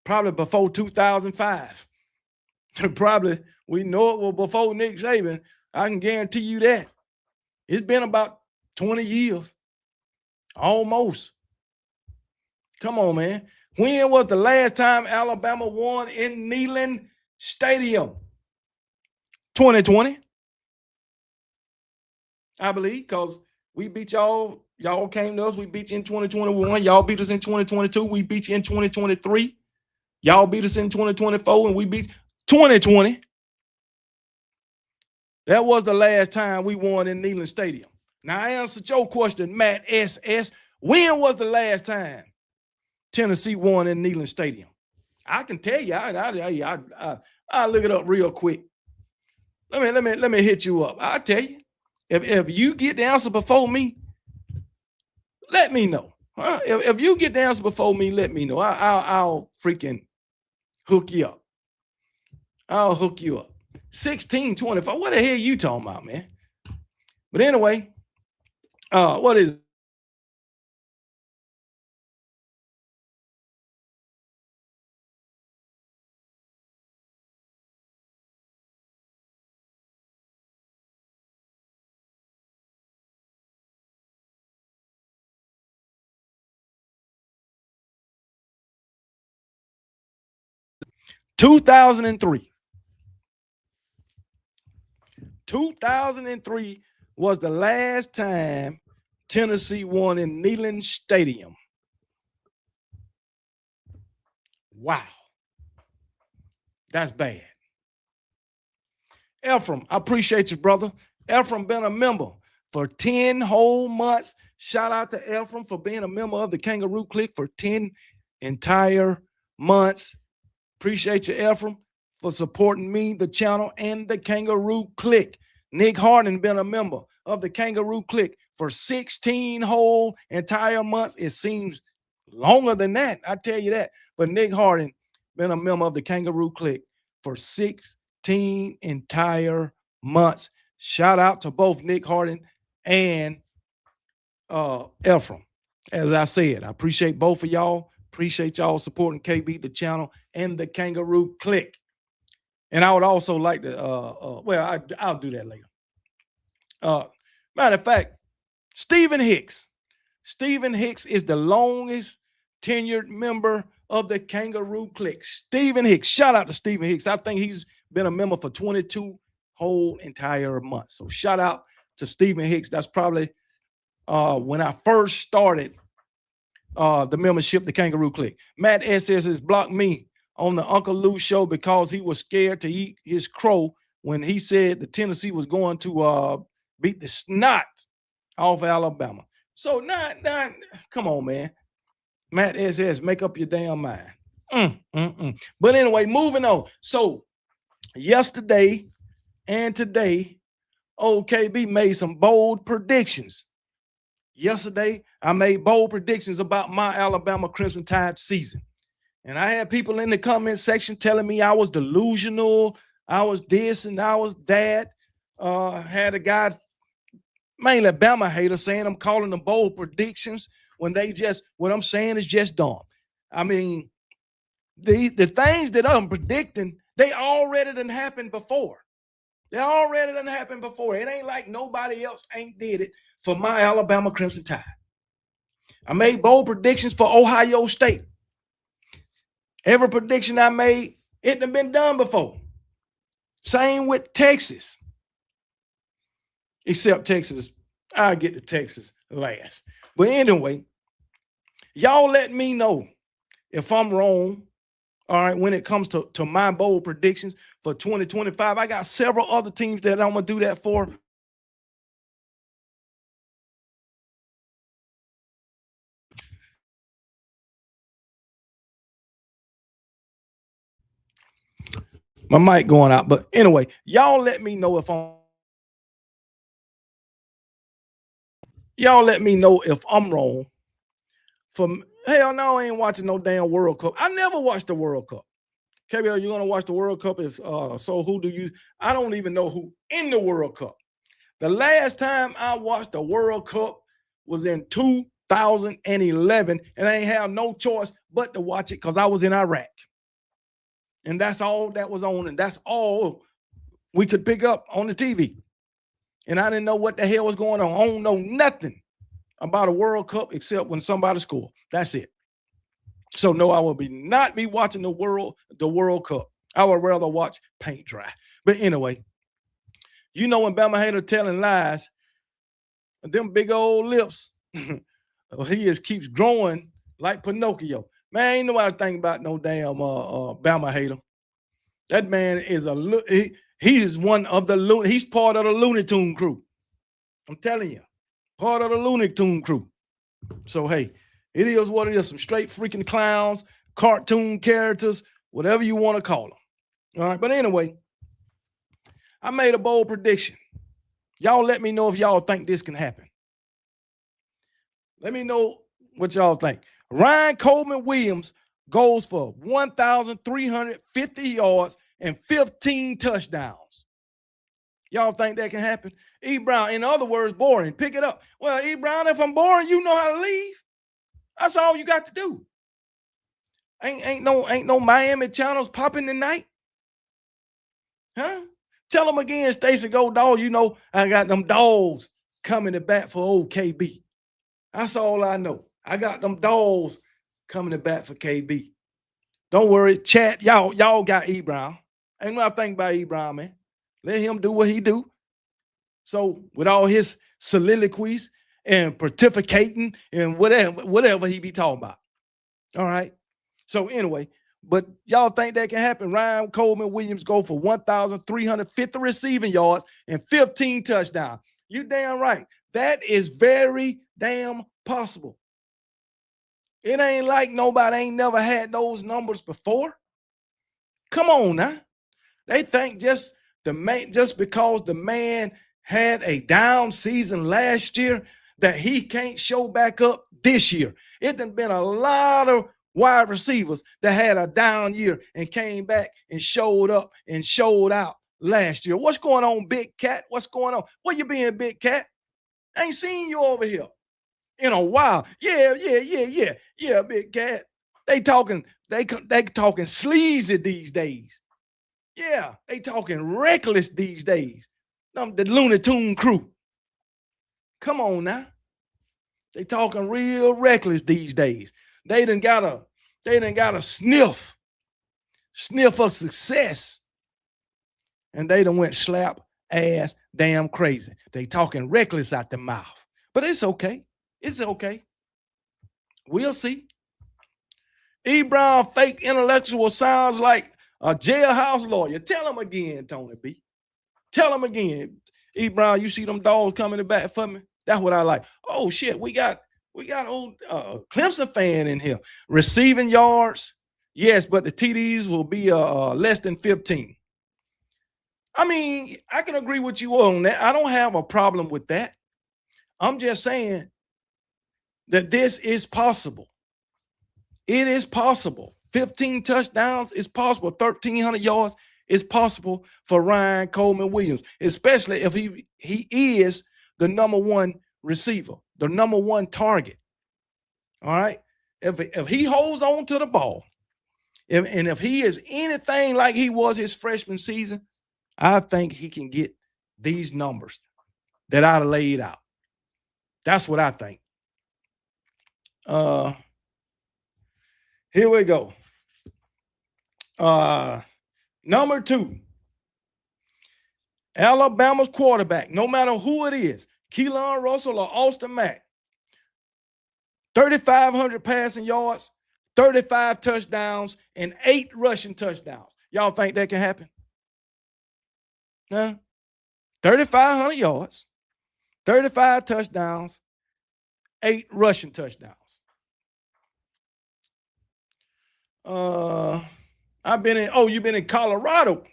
probably before 2005. Probably, we know it was before Nick Saban. I can guarantee you that. It's been about 20 years. Almost. Come on, man. When was the last time Alabama won in Neyland Stadium? 2020. I believe, because we beat y'all. Y'all came to us. We beat you in 2021. Y'all beat us in 2022. We beat you in 2023. Y'all beat us in 2024, and we beat 2020. That was the last time we won in Neyland Stadium. Now, I answered your question, Matt SS. When was the last time Tennessee won in Neyland Stadium? I can tell you. I'll look it up real quick. Let me hit you up. I'll tell you. If you get the answer before me, let me know. Huh? If you get the answer before me, let me know. I'll freaking hook you up. I'll hook you up. 1625. What the hell you talking about, man? But anyway, what is it? 2003. 2003 was the last time Tennessee won in Neyland Stadium. Wow. That's bad. Ephraim, I appreciate you, brother. Ephraim been a member for 10 whole months. Shout out to Ephraim for being a member of the Kangaroo Clique for 10 entire months. Appreciate you, Ephraim, for supporting me, the channel, and the Kangaroo Clique. Nick Hardin been a member of the Kangaroo Clique for 16 whole entire months. It seems longer than that, I tell you that. But Nick Hardin been a member of the Kangaroo Clique for 16 entire months. Shout out to both Nick Hardin and Ephraim. As I said, I appreciate both of y'all. Appreciate y'all supporting KB, the channel, and the Kangaroo Clique. And I would also like to, I'll do that later. Matter of fact, Stephen Hicks. Stephen Hicks is the longest tenured member of the Kangaroo Clique. Stephen Hicks. Shout out to Stephen Hicks. I think he's been a member for 22 whole entire months. So shout out to Stephen Hicks. That's probably when I first started the membership, the Kangaroo Clique. Matt SS has blocked me on the Uncle Lou show because he was scared to eat his crow when he said the Tennessee was going to beat the snot off Alabama. So not come on, man. Matt SS, make up your damn mind. But anyway, moving on. So yesterday and today, OKB made some bold predictions. Yesterday, I made bold predictions about my Alabama Crimson Tide season. And I had people in the comment section telling me I was delusional, I was this and I was that. Had a guy, mainly Bama hater, saying I'm calling them bold predictions when they just, what I'm saying is just dumb. I mean, the things that I'm predicting, they already done happened before. They already done happened before. It ain't like nobody else ain't did it for my Alabama Crimson Tide. I made bold predictions for Ohio State. Every prediction I made, it done been done before. Same with Texas. Except Texas, I'll get to Texas last. But anyway, y'all let me know if I'm wrong. All right, when it comes to my bold predictions for 2025, I got several other teams that I'm going to do that for. My mic going out. But anyway, y'all let me know if I'm wrong. Hell no, I ain't watching no damn World Cup. I never watched the World Cup. KBL, you gonna watch the World Cup? So who do you? I don't even know who in the World Cup. The last time I watched the World Cup was in 2011, and I ain't have no choice but to watch it because I was in Iraq. And that's all that was on, and that's all we could pick up on the TV. And I didn't know what the hell was going on. I don't know nothing about a World Cup except when somebody scored. That's it. So no, I will not be watching the World Cup. I would rather watch paint dry. But anyway, you know when Bama hater telling lies, them big old lips, he just keeps growing like Pinocchio. Man, ain't nobody think about no damn Bama hater. That man is he is one of the he's part of the Looney Tune crew. I'm telling you, part of the Looney Tune crew. So hey, It is what it is. Some straight freaking clowns, cartoon characters, whatever you want to call them. All right. But anyway, I made a bold prediction. Y'all let me know if y'all think this can happen. Let me know what y'all think. Ryan Coleman Williams goes for 1,350 yards and 15 touchdowns. Y'all think that can happen? E. Brown, in other words, boring. Pick it up. Well, E. Brown, if I'm boring, you know how to leave. That's all you got to do. Ain't no Miami channels popping tonight. Huh? Tell them again, Stacey Go Dog, you know I got them dogs coming to bat for old KB. That's all I know. I got them dogs coming to bat for KB. Don't worry, chat. Y'all got E. Brown. Ain't no thing about E. Brown, man. Let him do what he do. So with all his soliloquies and pontificating and whatever he be talking about. All right. So anyway, but y'all think that can happen? Ryan Coleman Williams go for 1,350 receiving yards and 15 touchdowns. You damn right. That is very damn possible. It ain't like nobody ain't never had those numbers before. Come on now. They think just because the man had a down season last year that he can't show back up this year. It done been a lot of wide receivers that had a down year and came back and showed up and showed out last year. What's going on, Big Cat? What's going on? Where you been, Big Cat? I ain't seen you over here in a while. Yeah, Big Cat. They talking sleazy these days. Yeah, they talking reckless these days. The Looney Tune crew. Come on now. They talking real reckless these days. They done got a sniff of success. And they done went slap ass damn crazy. They talking reckless out the mouth. But it's okay. It's okay. We'll see. E. Brown fake intellectual sounds like a jailhouse lawyer. Tell him again, Tony B. Tell him again. E. Brown, you see them dogs coming back for me? That's what I like. Oh shit, we got old Clemson fan in here. Receiving yards, yes, but the TDs will be less than 15. I mean, I can agree with you on that. I don't have a problem with that. I'm just saying that this is possible. It is possible. 15 touchdowns is possible. 1,300 yards is possible for Ryan Coleman Williams, especially if he is the number one receiver, the number one target. All right. If he holds on to the ball, if he is anything like he was his freshman season, I think he can get these numbers that I laid out. That's what I think. Here we go. Number 2, Alabama's quarterback, no matter who it is, Keelan Russell or Austin Mack, 3,500 passing yards, 35 touchdowns, and 8 rushing touchdowns. Y'all think that can happen? Huh? 3,500 yards, 35 touchdowns, 8 rushing touchdowns. You've been in Colorado.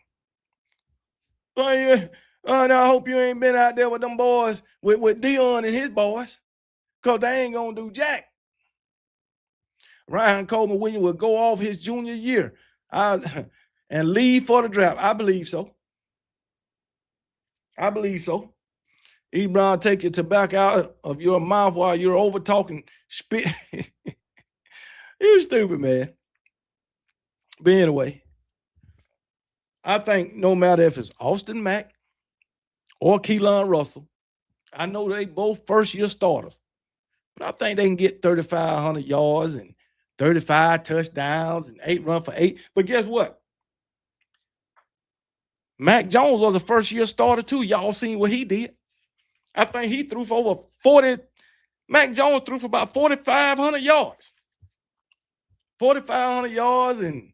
Oh, yeah. And I hope you ain't been out there with them boys, with Dion and his boys, because they ain't going to do jack. Ryan Coleman Williams will go off his junior year and leave for the draft. I believe so. E. Brown, take your tobacco out of your mouth while you're over talking spit. You stupid, man. But anyway, I think no matter if it's Austin Mack or Keelan Russell, I know they both first-year starters, but I think they can get 3,500 yards and 35 touchdowns and 8 run for 8. But guess what? Mac Jones was a first-year starter too. Y'all seen what he did. I think he threw for over 40. Mac Jones threw for about 4,500 yards. 4,500 yards, and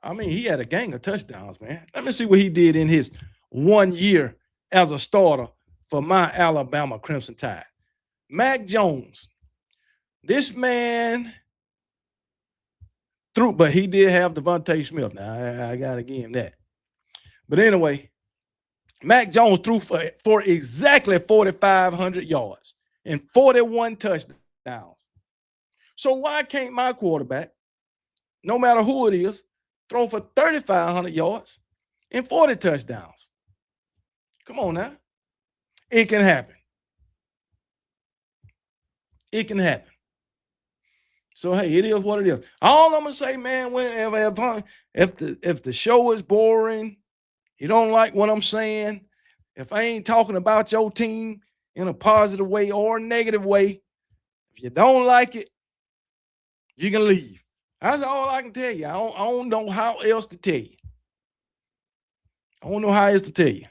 I mean, he had a gang of touchdowns, man. Let me see what he did in his 1 year as a starter for my Alabama Crimson Tide. Mac Jones, This man threw, but he did have Devontae Smith. Now I gotta give him that. But anyway, Mac Jones threw for exactly 4,500 yards and 41 touchdowns. So why can't my quarterback, no matter who it is, throw for 3,500 yards and 40 touchdowns? Come on now. It can happen. It can happen. So hey, it is what it is. All I'm gonna say, man, if the show is boring, you don't like what I'm saying, if I ain't talking about your team in a positive way or a negative way, if you don't like it, you can leave. That's all I can tell you. I don't know how else to tell you. I don't know how else to tell you.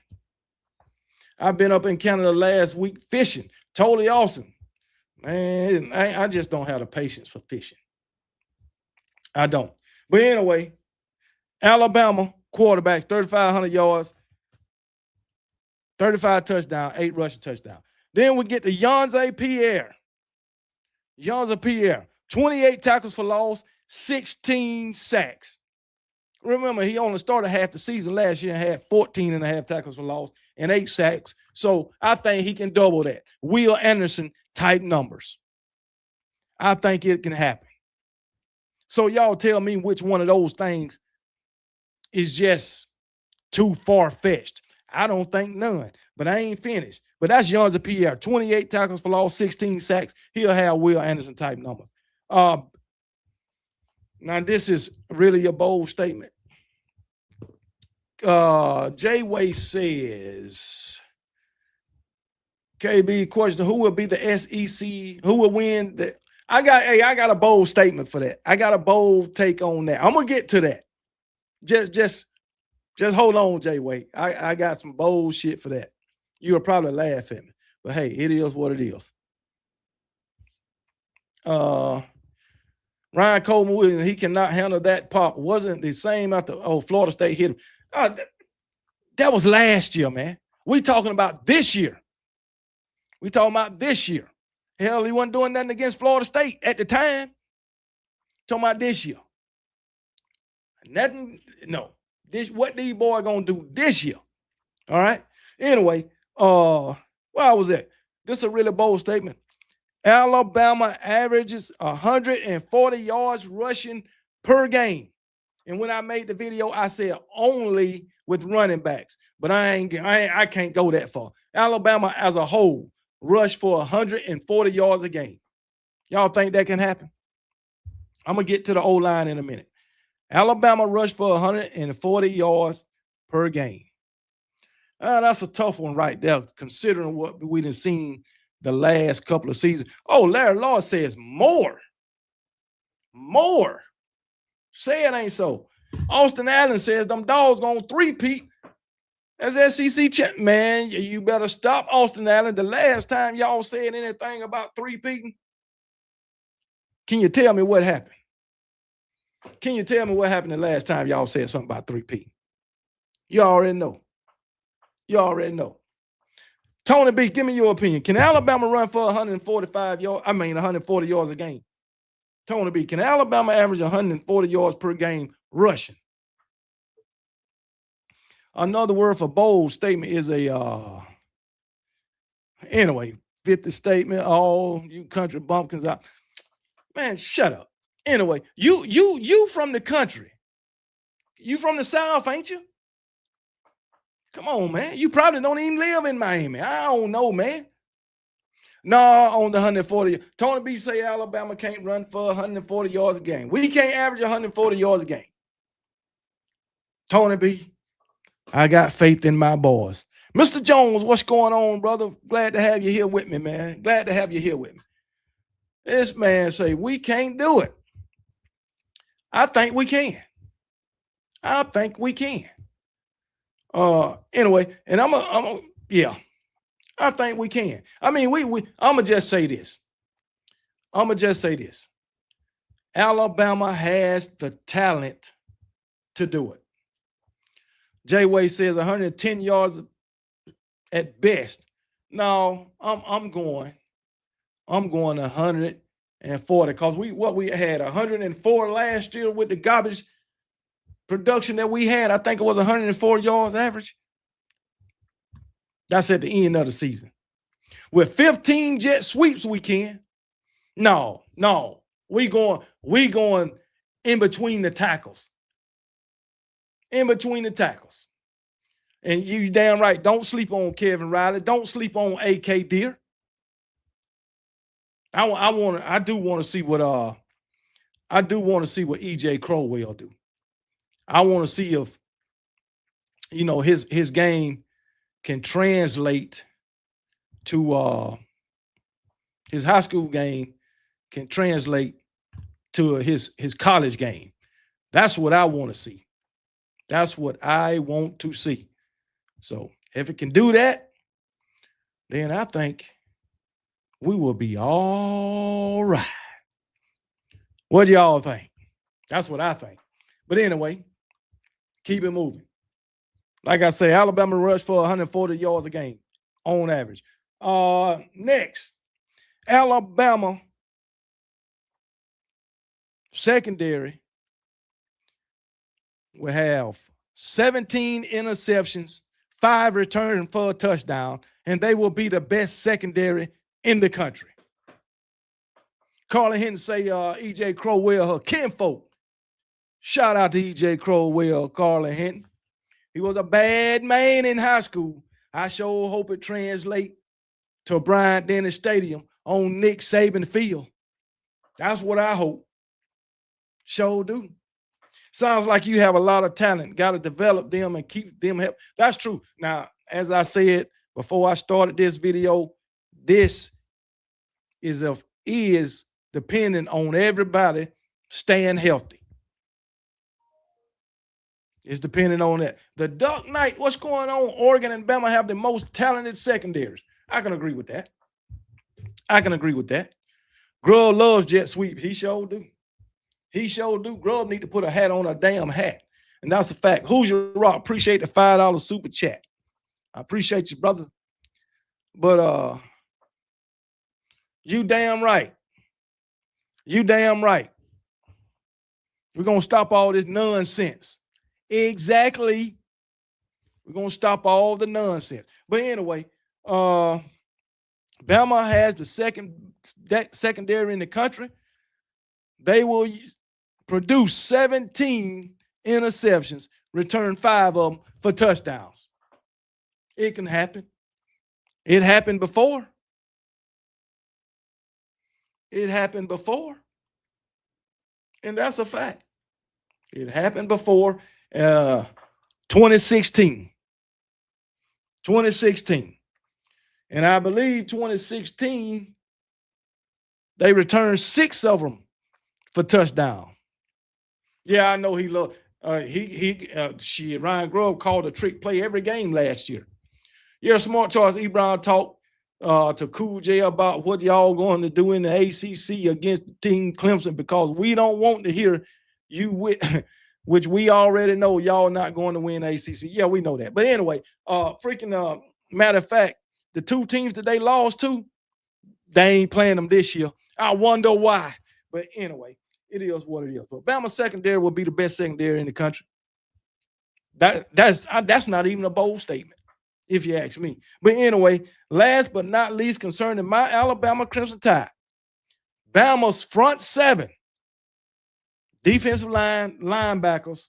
I've been up in Canada last week fishing. Totally awesome. Man, I just don't have the patience for fishing. I don't. But anyway, Alabama quarterbacks, 3,500 yards, 35 touchdowns, 8 rushing touchdowns. Then we get to Yonze Pierre. Yonze Pierre, 28 tackles for loss, 16 sacks. Remember, he only started half the season last year and had 14 and a half tackles for loss and 8 sacks. So I think he can double that. Will Anderson type numbers. I think it can happen. So y'all tell me which one of those things is just too far-fetched. I don't think none, but I ain't finished. But that's Yonze Pierre, 28 tackles for loss, 16 sacks. He'll have Will Anderson type numbers. Now, this is really a bold statement. Jay Way says, KB question, who will be the SEC? Who will win? I got a bold statement for that. I got a bold take on that. I'm gonna get to that. Just hold on, Jay Way. I got some bold shit for that. You'll probably laugh at me, but hey, it is what it is. Ryan Coleman Williams, he cannot handle that pop. Wasn't the same after Florida State hit him. That was last year, man. We talking about this year. We talking about this year. Hell, he wasn't doing nothing against Florida State at the time. Talking about this year. Nothing, no. What these boys gonna do this year? All right. Anyway, where was that? This is a really bold statement. Alabama averages 140 yards rushing per game. And when I made the video, I said only with running backs, but I can't go that far. Alabama as a whole rush for 140 yards a game. Y'all think that can happen? I'm gonna get to the O-line in a minute. Alabama rushed for 140 yards per game. That's a tough one right there, considering what we done seen the last couple of seasons. Oh, Larry Law says more. More. Say it ain't so. Austin Allen says them dogs gonna three-peat as SEC champ. Man, you better stop, Austin Allen. The last time y'all said anything about three-peating, can you tell me what happened? Can you tell me what happened the last time y'all said something about three-peating? You already know. You already know. Tony B, give me your opinion. Can Alabama run for 140 yards a game? Tony B, can Alabama average 140 yards per game rushing? Another word for bold statement is anyway, 50 statement. Oh, you country bumpkins out. Man, shut up. Anyway, you from the country. You from the South, ain't you? Come on, man. You probably don't even live in Miami. I don't know, man. No, on the 140. Tony B say Alabama can't run for 140 yards a game. We can't average 140 yards a game. Tony B, I got faith in my boys. Mr. Jones, what's going on, brother? Glad to have you here with me, man. Glad to have you here with me. This man say we can't do it. I think we can. I think we can. Anyway, and yeah, I think we can. I mean, I'm gonna just say this. Alabama has the talent to do it. Jay Way says 110 yards at best. No, I'm going 140 and 40. Because we had 104 last year with the garbage production that we had. I think it was 104 yards average. That's at the end of the season. With 15 jet sweeps, we can. No. We going in between the tackles. In between the tackles. And you damn right, don't sleep on Kevin Riley. Don't sleep on AK Deer. I do want to see what EJ Crowell do. I want to see if his game can translate to his high school game can translate to his college game. That's what I want to see. That's what I want to see. So if it can do that, then I think we will be all right. What do y'all think? That's what I think. But anyway, keep it moving. Like I say, Alabama rushed for 140 yards a game on average. Next, Alabama secondary will have 17 interceptions, 5 returns for a touchdown, and they will be the best secondary in the country. Carla Hinton say EJ Crowell, her kinfolk. Shout out to EJ Crowell, Carla Hinton. He was a bad man in high school. I sure hope it translates to Bryant Dennis Stadium on Nick Saban Field. That's what I hope. Sure do. Sounds like you have a lot of talent. Got to develop them and keep them help. That's true. Now, as I said before I started this video, this is dependent on everybody staying healthy. It's dependent on that. The Duck Knight, what's going on? Oregon and Bama have the most talented secondaries. I can agree with that. Grub loves jet sweep. He sure do. Grub need to put a hat on a damn hat. And that's a fact. Who's your rock? Appreciate the $5 super chat. I appreciate you, brother. But you damn right. We're going to stop all this nonsense. Exactly. We're going to stop all the nonsense. But anyway, Bama has the secondary in the country. They will produce 17 interceptions, return 5 of them for touchdowns. It can happen. It happened before. And that's a fact. It happened before. 2016. And I believe 2016, they returned 6 of them for touchdown. Yeah, I know he loved. Ryan Grubb called a trick play every game last year. Yeah, Smart Charles Ebron talked to Cool J about what y'all going to do in the ACC against Team Clemson, because we don't want to hear you which we already know y'all not going to win ACC. Yeah, we know that. But anyway, matter of fact, the 2 teams that they lost to, they ain't playing them this year. I wonder why. But anyway, it is what it is. But Bama secondary will be the best secondary in the country. That's not even a bold statement, if you ask me. But anyway, last but not least, concerning my Alabama Crimson Tide, Bama's front 7 defensive linebackers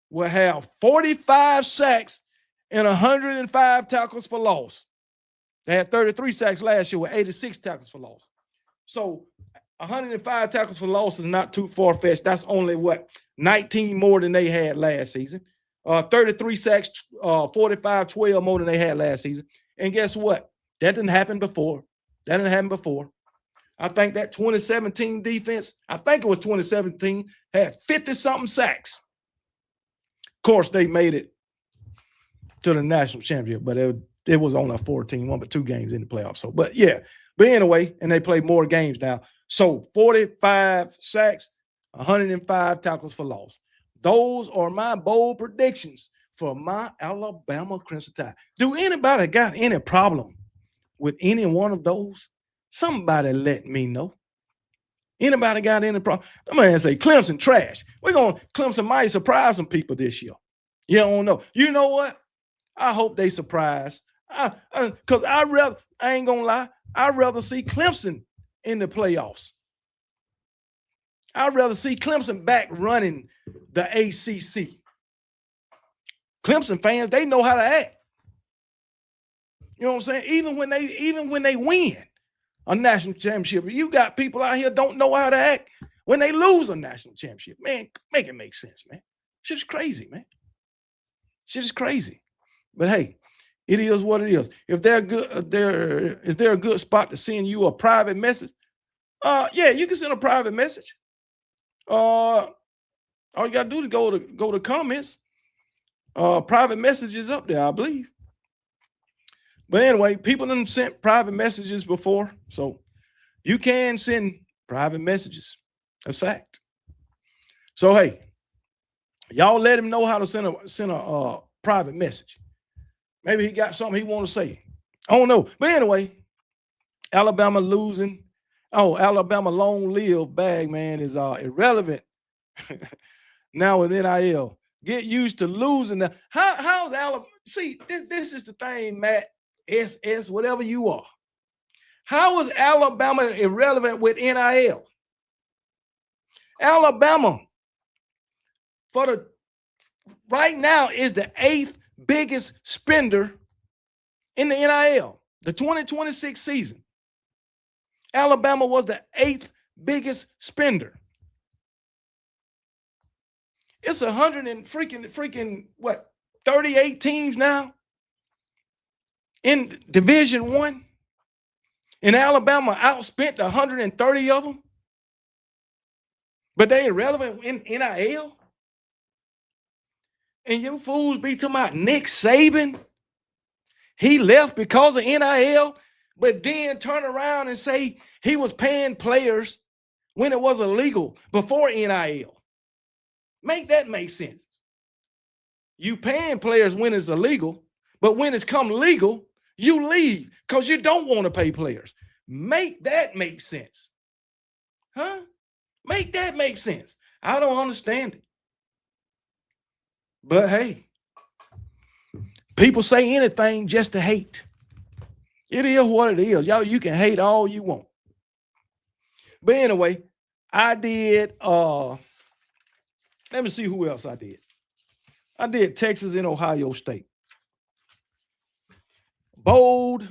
will have 45 sacks and 105 tackles for loss. They had 33 sacks last year with 86 tackles for loss. So 105 tackles for loss is not too far-fetched. That's only 19 more than they had last season. 33 sacks, 45, 12 more than they had last season. And guess what? That didn't happen before. I think that 2017 defense, had 50-something sacks. Of course, they made it to the national championship, but it was on a 14-1, but 2 games in the playoffs. So, but anyway, and they play more games now. So 45 sacks, 105 tackles for loss. Those are my bold predictions for my Alabama Crimson Tide. Do anybody got any problem with any one of those? Somebody let me know. Anybody got any problem? The man say Clemson trash. Clemson might surprise some people this year. You don't know. You know what? I hope they surprise. Because I ain't gonna lie, I'd rather see Clemson in the playoffs. I'd rather see Clemson back running the ACC. Clemson fans, they know how to act. You know what I'm saying? Even when they win a national championship, you got people out here don't know how to act when they lose a national championship. Man, make it make sense, man. Shit is crazy, man. Shit is crazy. But hey, it is what it is. If they're good, is there a good spot to send you a private message? Yeah, you can send a private message. All you gotta do is go to comments. Private messages up there, I believe. But anyway, people done sent private messages before, so you can send private messages. That's fact. So hey, y'all let him know how to send a private message. Maybe he got something he want to say. I don't know. But anyway, Alabama losing. Oh, Alabama long-lived bag, man, is irrelevant now with NIL. Get used to losing. How's Alabama? See, this is the thing, Matt. SS, whatever you are. How is Alabama irrelevant with NIL? Alabama, right now, is the 8th biggest spender in the NIL. The 2026 season. Alabama was the 8th biggest spender. It's 100 and freaking what, 38 teams now in Division I, and Alabama outspent 130 of them, but they irrelevant in NIL. And you fools be talking about Nick Saban. He left because of NIL, but then turn around and say he was paying players when it was illegal before NIL. Make that make sense. You paying players when it's illegal, but when it's come legal, you leave because you don't want to pay players. Make that make sense. Huh? Make that make sense. I don't understand it. But hey, people say anything just to hate. It is what it is. Y'all, you can hate all you want. But anyway, I did, let me see who else I did. I did Texas and Ohio State. Bold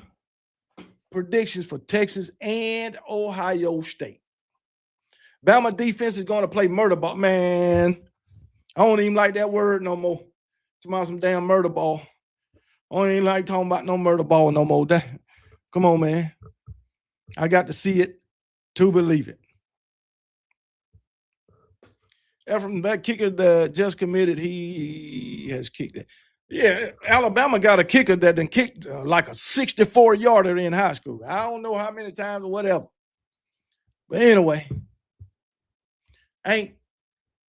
predictions for Texas and Ohio State. Bama defense is going to play murder ball. Man, I don't even like that word no more. It's about some damn murder ball. I don't even like talking about no murder ball no more. Come on, man. I got to see it to believe it. And from that kicker that just committed, he has kicked it. Yeah, Alabama got a kicker that then kicked like a 64-yarder in high school. I don't know how many times or whatever. But anyway, ain't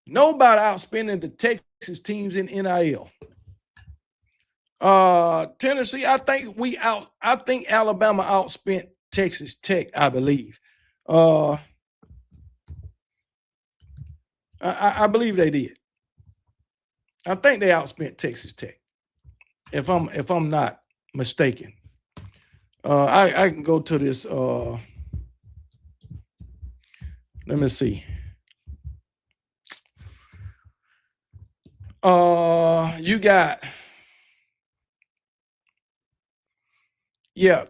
nobody outspending the Texas teams in NIL. Tennessee, I think Alabama outspent Texas Tech, I believe. I believe they did. I think they outspent Texas Tech, if I'm not mistaken. I can go to this. Let me see. You got, yeah,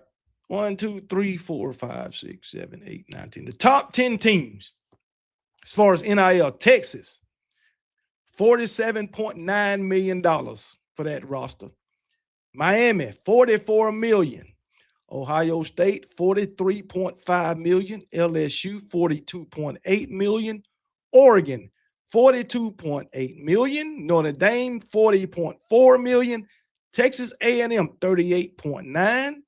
1, 2, 3, 4, 5, 6, 7, 8, 9, 10. The top 10 teams as far as NIL. Texas, $47.9 million for that roster. Miami, $44 million. Ohio State, $43.5 million. LSU, $42.8 million. Oregon, $42.8 million. Notre Dame, $40.4 million. Texas A&M, $38.9 million.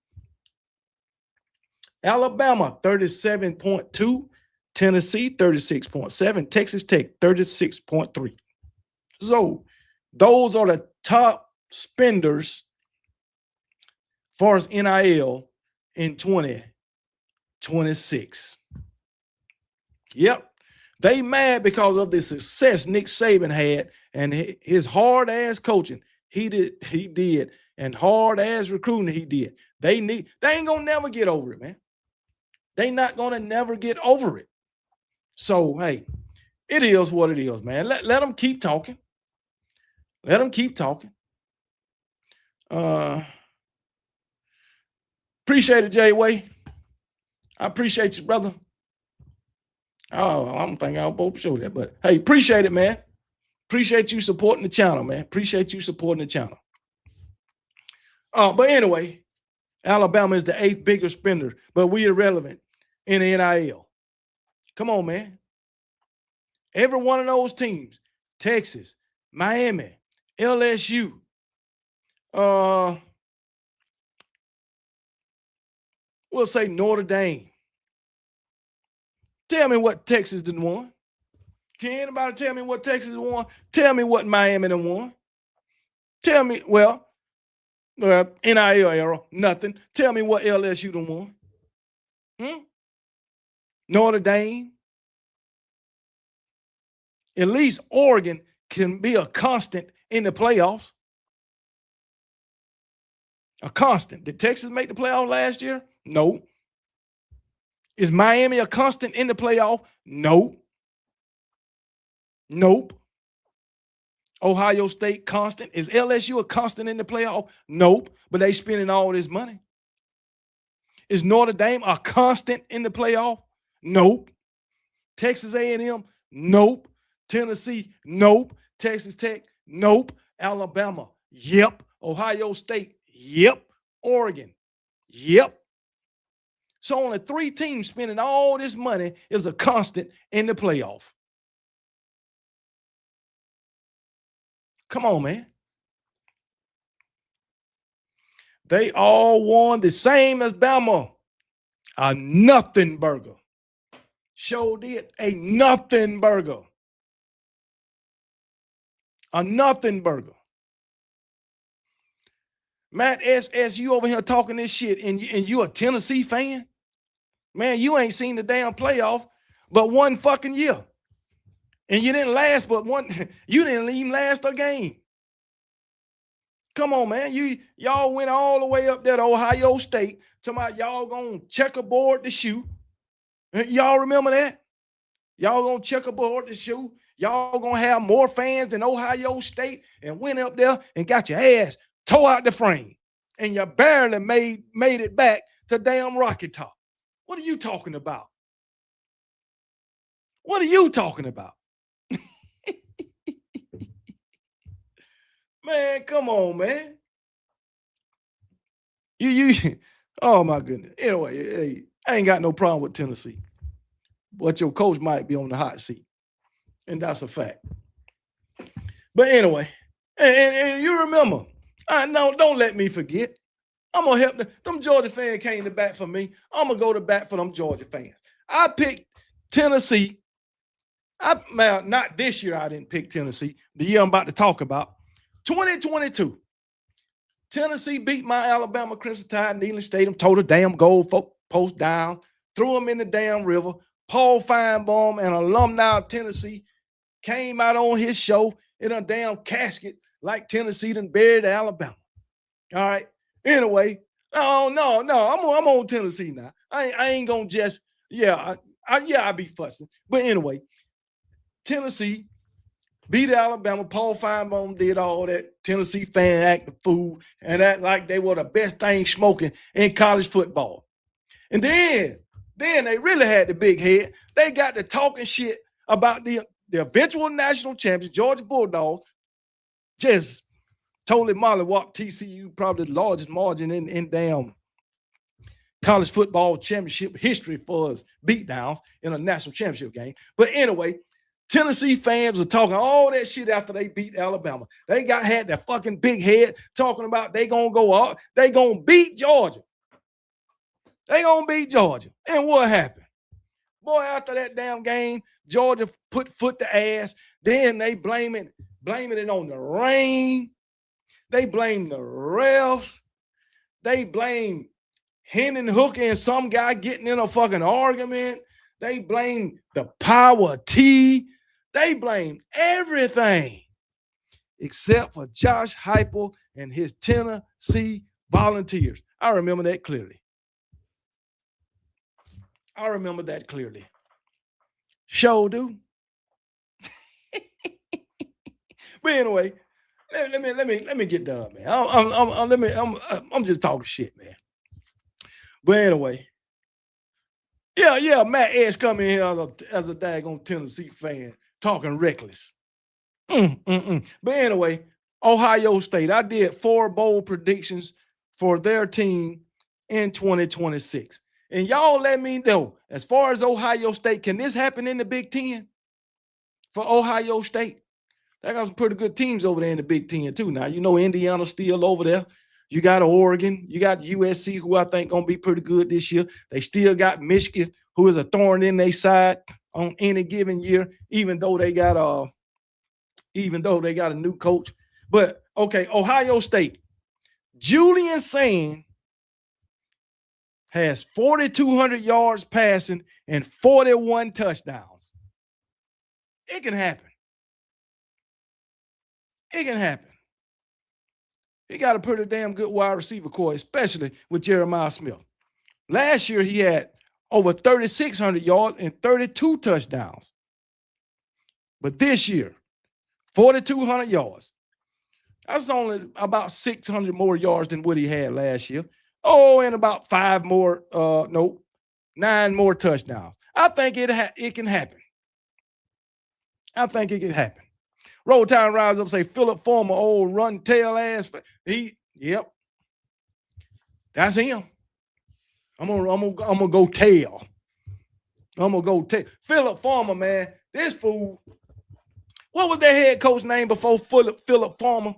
Alabama, $37.2 million. Tennessee, $36.7 million. Texas Tech, $36.3 million. So those are the top spenders as far as NIL in 2026. Yep. They mad because of the success Nick Saban had and his hard ass coaching he did, and hard ass recruiting he did. They ain't gonna never get over it, man. They not gonna never get over it. So hey, it is what it is, man. Let them keep talking. Let them keep talking. Appreciate it, Jay Way. I appreciate you, brother. Oh, I don't think I'll both show that, but hey, appreciate it, man. Appreciate you supporting the channel, man. Appreciate you supporting the channel. But anyway, Alabama is the 8th biggest spender, but we irrelevant in the NIL. Come on, man. Every one of those teams, Texas, Miami, LSU, we'll say Notre Dame. Tell me what Texas done won. Can anybody tell me what Texas won? Tell me what Miami done won. Tell me, well, NIL era, nothing. Tell me what LSU done won. Notre Dame. At least Oregon can be a constant in the playoffs. A constant. Did Texas make the playoff last year? No. Is Miami a constant in the playoff? No. Nope. Ohio State constant. Is LSU a constant in the playoff? Nope. But they spending all this money. Is Notre Dame a constant in the playoff? Nope. Texas A&M? Nope. Tennessee? Nope. Texas Tech? Nope. Alabama? Yep. Ohio State? Yep. Oregon? Yep. So only 3 teams spending all this money is a constant in the playoff. Come on, man. They all won the same as Bama. A nothing burger. Sure did. A nothing burger. A nothing burger. Matt S, you over here talking this shit and you a Tennessee fan? Man, you ain't seen the damn playoff but one fucking year. And you didn't last but one, you didn't even last a game. Come on, man. Y'all went all the way up there to Ohio State. Talking about y'all gonna checkerboard the shoe. Y'all remember that? Y'all gonna checkerboard the shoe. Y'all gonna have more fans than Ohio State, and went up there and got your ass tore out the frame. And you barely made it back to damn Rocky Top. What are you talking about? What are you talking about? Man, come on, man. Oh my goodness. Anyway, hey, I ain't got no problem with Tennessee. But your coach might be on the hot seat. And that's a fact. But anyway, and you remember, don't let me forget. I'm going to help them Georgia fans came to bat for me. I'm going to go to bat for them Georgia fans. I picked Tennessee. Not this year I didn't pick Tennessee. The year I'm about to talk about. 2022. Tennessee beat my Alabama Crimson Tide in Neyland Stadium, tore the damn goal post down, threw them in the damn river. Paul Feinbaum, an alumni of Tennessee, came out on his show in a damn casket like Tennessee done buried Alabama. All right. Anyway, no, I'm on Tennessee now. I ain't gonna just, I be fussing. But anyway, Tennessee beat Alabama. Paul Feinbaum did all that. Tennessee fan act the fool and act like they were the best thing smoking in college football. And then they really had the big head. They got to talking shit about the eventual national champions, Georgia Bulldogs, just totally mollywop TCU, probably the largest margin in damn college football championship history for us beatdowns in a national championship game. But anyway, Tennessee fans were talking all that shit after they beat Alabama. They had that fucking big head talking about they gonna go out, they gonna beat Georgia. They gonna beat Georgia. And what happened? Boy, after that damn game, Georgia put foot to ass. Then they blaming it on the rain. They blame the refs. They blame Hendon Hooker and some guy getting in a fucking argument. They blame the power T. They blame everything except for Josh Heupel and his Tennessee Volunteers. I remember that clearly. Sure do. But anyway, let me get done, man. I'm just talking shit, man. But anyway, yeah, Matt Edge coming here as a daggone Tennessee fan talking reckless. But anyway, Ohio State. I did 4 bold predictions for their team in 2026. And y'all let me know, as far as Ohio State, can this happen in the Big Ten for Ohio State? They got some pretty good teams over there in the Big Ten too. Now, you know Indiana's still over there. You got Oregon. You got USC, who I think going to be pretty good this year. They still got Michigan, who is a thorn in their side on any given year, even though they got a new coach. But, okay, Ohio State. Julian Sand has 4,200 yards passing and 41 touchdowns. It can happen. It can happen. He got a pretty damn good wide receiver core, especially with Jeremiah Smith. Last year, he had over 3,600 yards and 32 touchdowns. But this year, 4,200 yards. That's only about 600 more yards than what he had last year. Oh, and about 9 more touchdowns. I think it can happen. Roll Tide rise up, say Philip Fulmer, old run tail ass. Yep. That's him. I'm gonna go tail. Philip Fulmer, man. This fool. What was their head coach name before Philip Fulmer?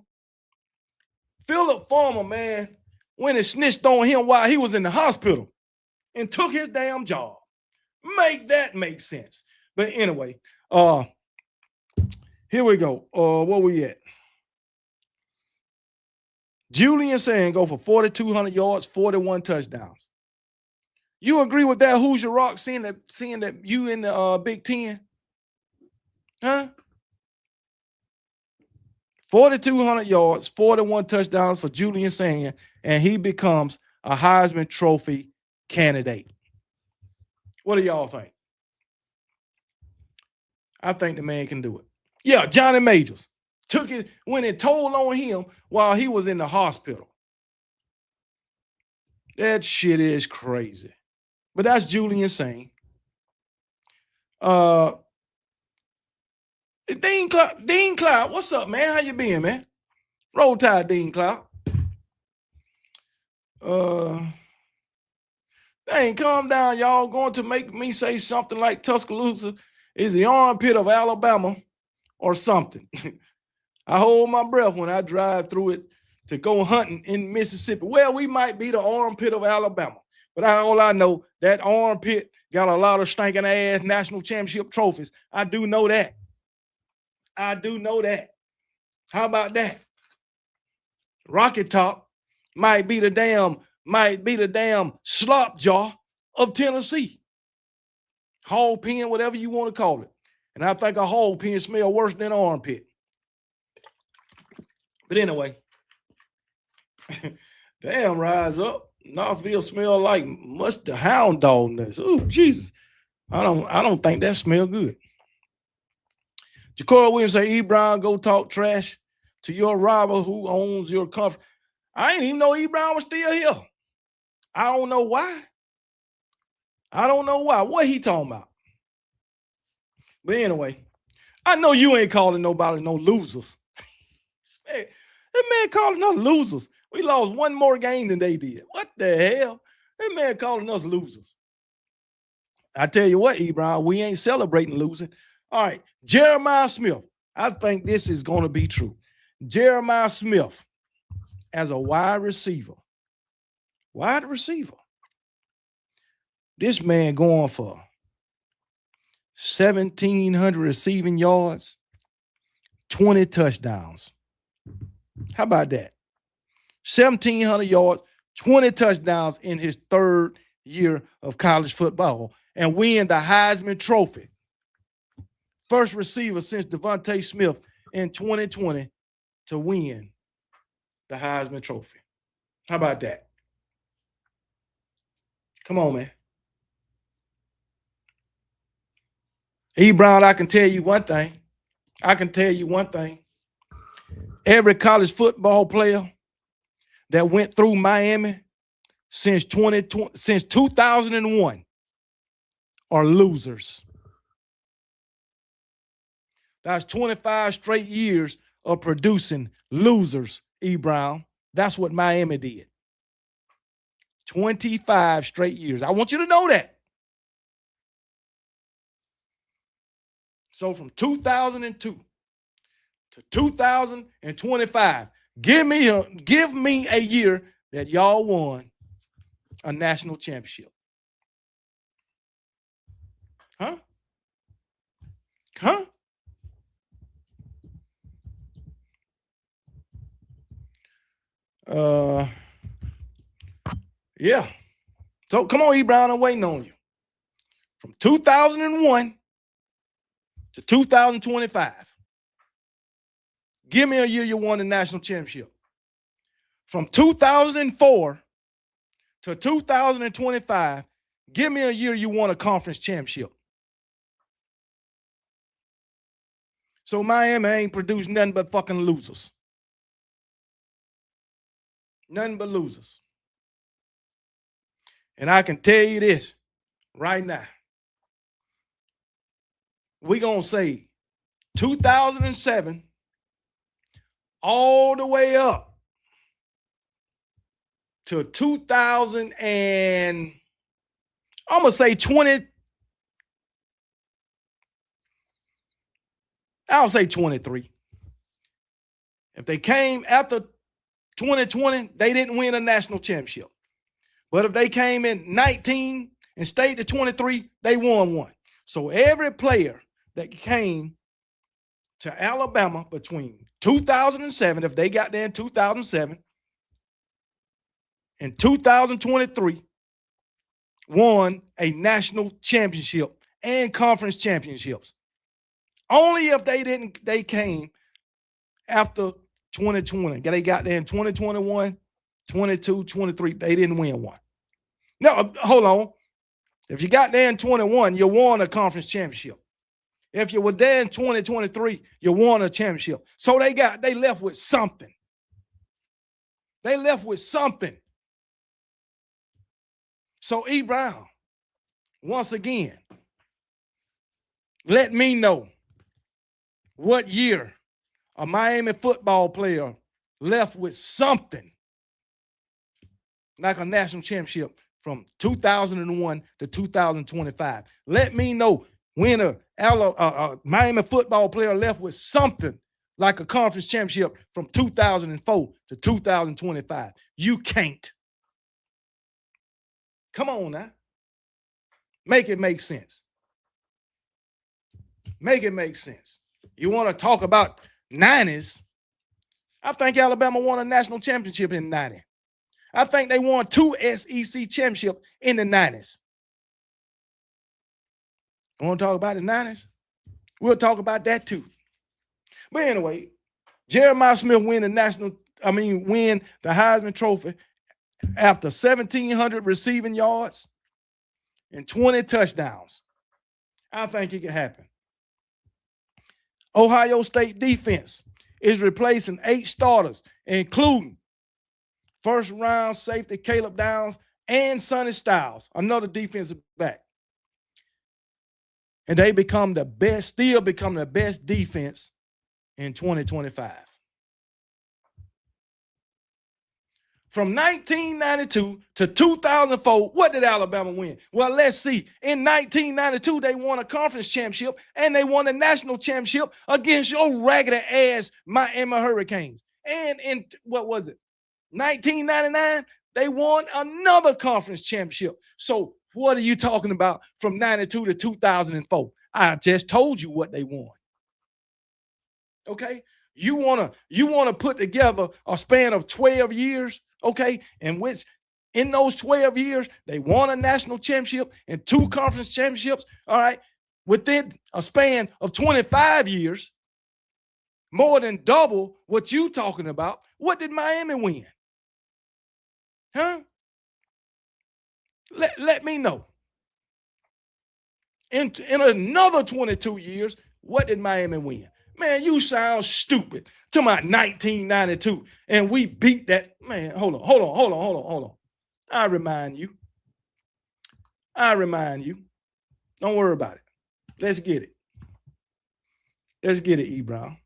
Philip Fulmer, man, went and snitched on him while he was in the hospital and took his damn job. Make that make sense. But anyway, here we go. Where we at? Julian Sand go for 4,200 yards, 41 touchdowns. You agree with that? Who's your rock? Seeing that you in the Big Ten, huh? 4,200 yards, 41 touchdowns for Julian Sand, and he becomes a Heisman Trophy candidate. What do y'all think? I think the man can do it. Yeah, Johnny Majors went and told on him while he was in the hospital. That shit is crazy. But that's Julian Sand. Dean Cloud, what's up, man? How you been, man? Roll Tide, Dean Cloud. Dang, calm down, y'all. Going to make me say something like Tuscaloosa is the armpit of Alabama or something. I hold my breath when I drive through it to go hunting in Mississippi. Well, we might be the armpit of Alabama, but all I know, that armpit got a lot of stinking ass national championship trophies. I do know that. How about that? Rocket Top might be the damn slop jaw of Tennessee. Hog pen, whatever you want to call it. And I think a hog pen smells worse than an armpit. But anyway, damn, rise up. Knoxville smell like mustard hound dogness. Oh, Jesus. I don't think that smell good. Ja'Cory Williams say, E. Brown, go talk trash to your rival who owns your conference. I didn't even know E. Brown was still here. I don't know why. What he talking about? But anyway, I know you ain't calling nobody no losers. That man calling us losers. We lost one more game than they did. What the hell? That man calling us losers. I tell you what, E. Brown, we ain't celebrating losing. All right, Jeremiah Smith. I think this is going to be true. Jeremiah Smith as a wide receiver. This man going for 1,700 receiving yards, 20 touchdowns. How about that? 1,700 yards, 20 touchdowns in his third year of college football and win the Heisman Trophy. First receiver since Devontae Smith in 2020 to win the Heisman Trophy. How about that? Come on, man. E. Brown, I can tell you one thing. Every college football player that went through Miami since 2001 are losers. That's 25 straight years of producing losers, E. Brown. That's what Miami did. 25 straight years. I want you to know that. So from 2002 to 2025, give me a year that y'all won a national championship. Huh? Yeah. So come on, E. Brown, I'm waiting on you. From 2001 to 2025, give me a year you won the national championship. From 2004 to 2025, give me a year you won a conference championship. So Miami ain't produced nothing but fucking losers. Nothing but losers. And I can tell you this right now. We're going to say 2007 all the way up to 2000 and I'm going to say 20. I'll say 23. If they came after 2020, they didn't win a national championship. But if they came in 19 and stayed to 23, they won one. So every player that came to Alabama between 2007, if they got there in 2007, and 2023, won a national championship and conference championships. Only if they came after 2020. They got there in 2021, 22, 23. They didn't win one. No, hold on. If you got there in 21, you won a conference championship. If you were there in 2023, you won a championship. So they left with something. They left with something. So E. Brown, once again, let me know what year a Miami football player left with something like a national championship from 2001 to 2025. Let me know when a Miami football player left with something like a conference championship from 2004 to 2025. You can't. Come on now. Make it make sense. Make it make sense. You want to talk about 90s? I think Alabama won a national championship in 90. I think they won 2 SEC championships in the 90s. You want to talk about the 90s? We'll talk about that too. But anyway, Jeremiah Smith win the Heisman Trophy after 1,700 receiving yards and 20 touchdowns. I think it can happen. Ohio State defense is replacing 8 starters, including first-round safety Caleb Downs and Sonny Styles, another defensive back. And they still become the best defense in 2025. From 1992 to 2004, what did Alabama win? Well, let's see. In 1992, they won a conference championship and they won a national championship against your raggedy-ass Miami Hurricanes. And in, 1999, they won another conference championship. So what are you talking about from 92 to 2004? I just told you what they won. Okay? You wanna put together a span of 12 years, okay, in which In those 12 years, they won a national championship and 2 conference championships, all right, within a span of 25 years, more than double what you talking about. What did Miami win? Huh? Let me know. In another 22 years, what did Miami win? Man, you sound stupid. To my 1992, and we beat that. Man, hold on. I remind you. Don't worry about it. Let's get it. E. Brown.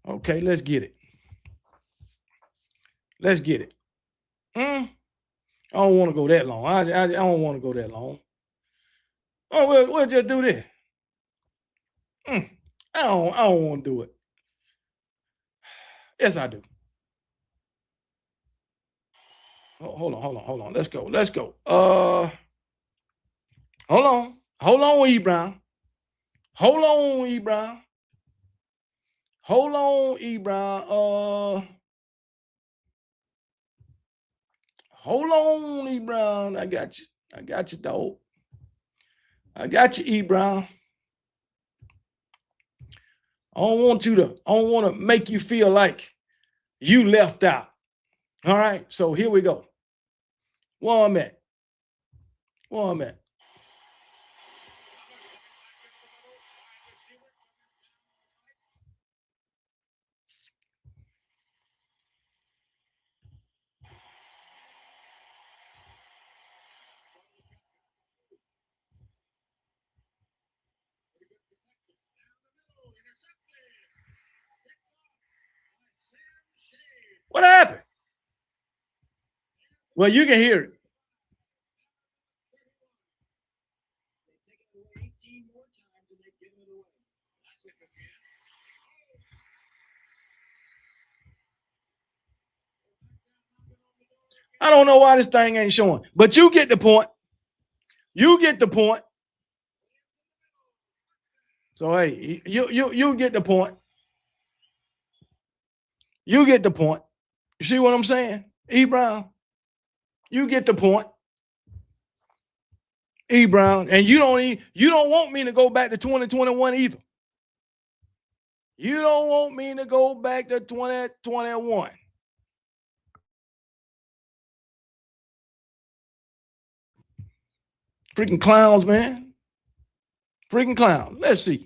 Okay, let's get it. I don't want to go that long. I don't want to go that long. Oh, we'll just do this. I don't want to do it. Yes, I do. Hold on. Let's go. Hold on, E. Brown. Hold on, E. Brown. Hold on, E. Brown. I got you, dog. I got you, E. Brown. I don't want to make you feel like you left out. All right, so here we go. Where I'm at. What happened? Well, you can hear it. I don't know why this thing ain't showing, but you get the point. So hey, you get the point. You get the point. You see what I'm saying? E. Brown, you get the point. E. Brown, and you don't want me to go back to 2021 either. You don't want me to go back to 2021. Freaking clowns, man. Freaking clowns. Let's see.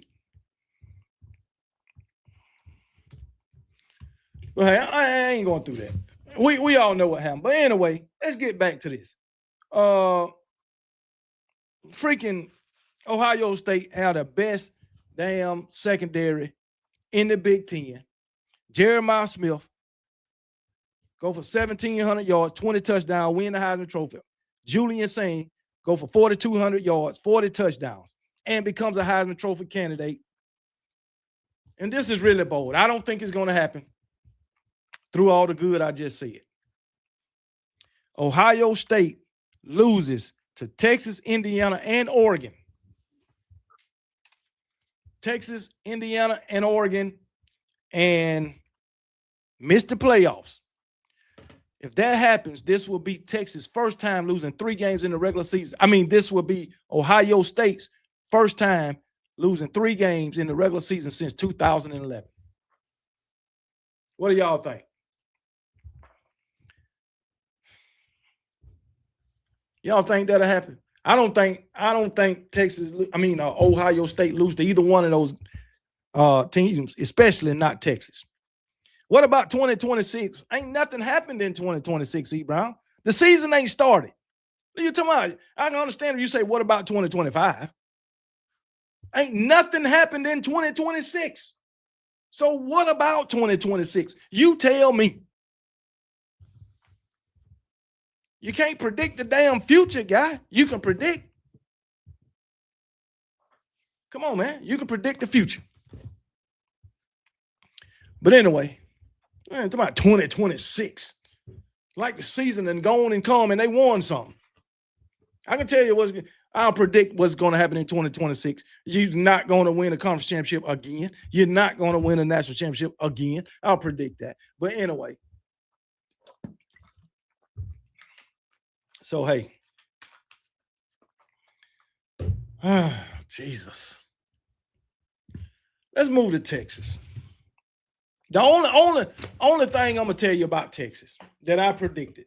Well, hey, I ain't going through that. We all know what happened. But anyway, let's get back to this. Freaking Ohio State had the best damn secondary in the Big Ten. Jeremiah Smith go for 1,700 yards, 20 touchdowns, win the Heisman Trophy. Julian Sain go for 4,200 yards, 40 touchdowns, and becomes a Heisman Trophy candidate. And this is really bold. I don't think it's going to happen through all the good I just said. Ohio State loses to Texas, Indiana, and Oregon. Texas, Indiana, and Oregon, and missed the playoffs. If that happens, this will be Texas' first time losing 3 games in the regular season. I mean, this will be Ohio State's first time losing 3 games in the regular season since 2011. What do y'all think? Y'all think that'll happen? I don't think Ohio State lose to either one of those teams, especially not Texas. What about 2026? Ain't nothing happened in 2026, E. Brown. The season ain't started. What are you talking about? I can understand if you say, what about 2025? Ain't nothing happened in 2026. So what about 2026? You tell me. You can't predict the damn future, guy. You can predict. Come on, man. You can predict the future. But anyway, man, talking about 2026. Like the season and gone and come and they won something. I can tell you I'll predict what's going to happen in 2026. You're not going to win a conference championship again. You're not going to win a national championship again. I'll predict that. But anyway, so hey, Jesus. Let's move to Texas. The only thing I'm gonna tell you about Texas that I predicted.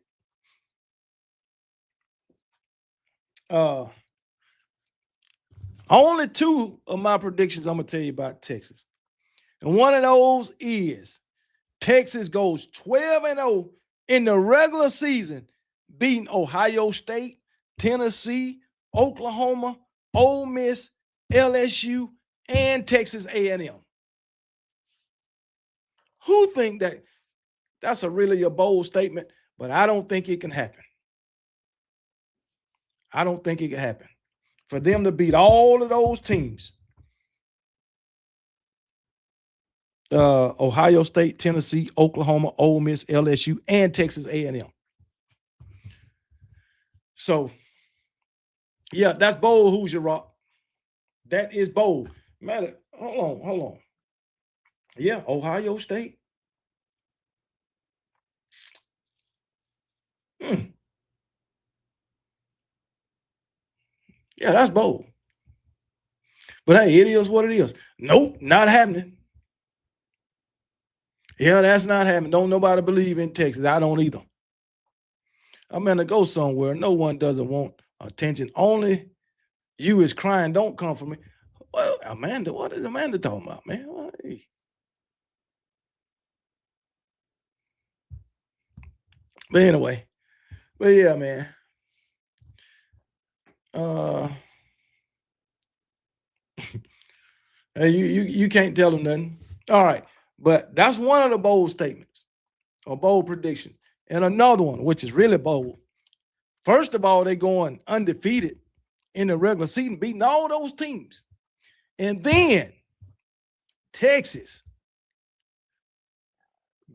Only two of my predictions I'm gonna tell you about Texas. And one of those is Texas goes 12-0 in the regular season, beating Ohio State, Tennessee, Oklahoma, Ole Miss, LSU, and Texas A&M. Who think that that's a really a bold statement, but I don't think it can happen. I don't think it can happen. For them to beat all of those teams, Ohio State, Tennessee, Oklahoma, Ole Miss, LSU, and Texas A&M. So, yeah, that's bold, Hoosier Rock. That is bold. Matter, hold on. Yeah, Ohio State. Yeah, that's bold. But hey, it is what it is. Nope, not happening. Yeah, that's not happening. Don't nobody believe in Texas. I don't either. I'm going to go somewhere. No one doesn't want attention. Only you is crying. Don't come for me. Well, Amanda, what is Amanda talking about, man? Hey. But anyway, but yeah, man. Hey, you can't tell them nothing. All right, but that's one of the bold statements or bold prediction. And another one, which is really bold. First of all, they're going undefeated in the regular season, beating all those teams. And then Texas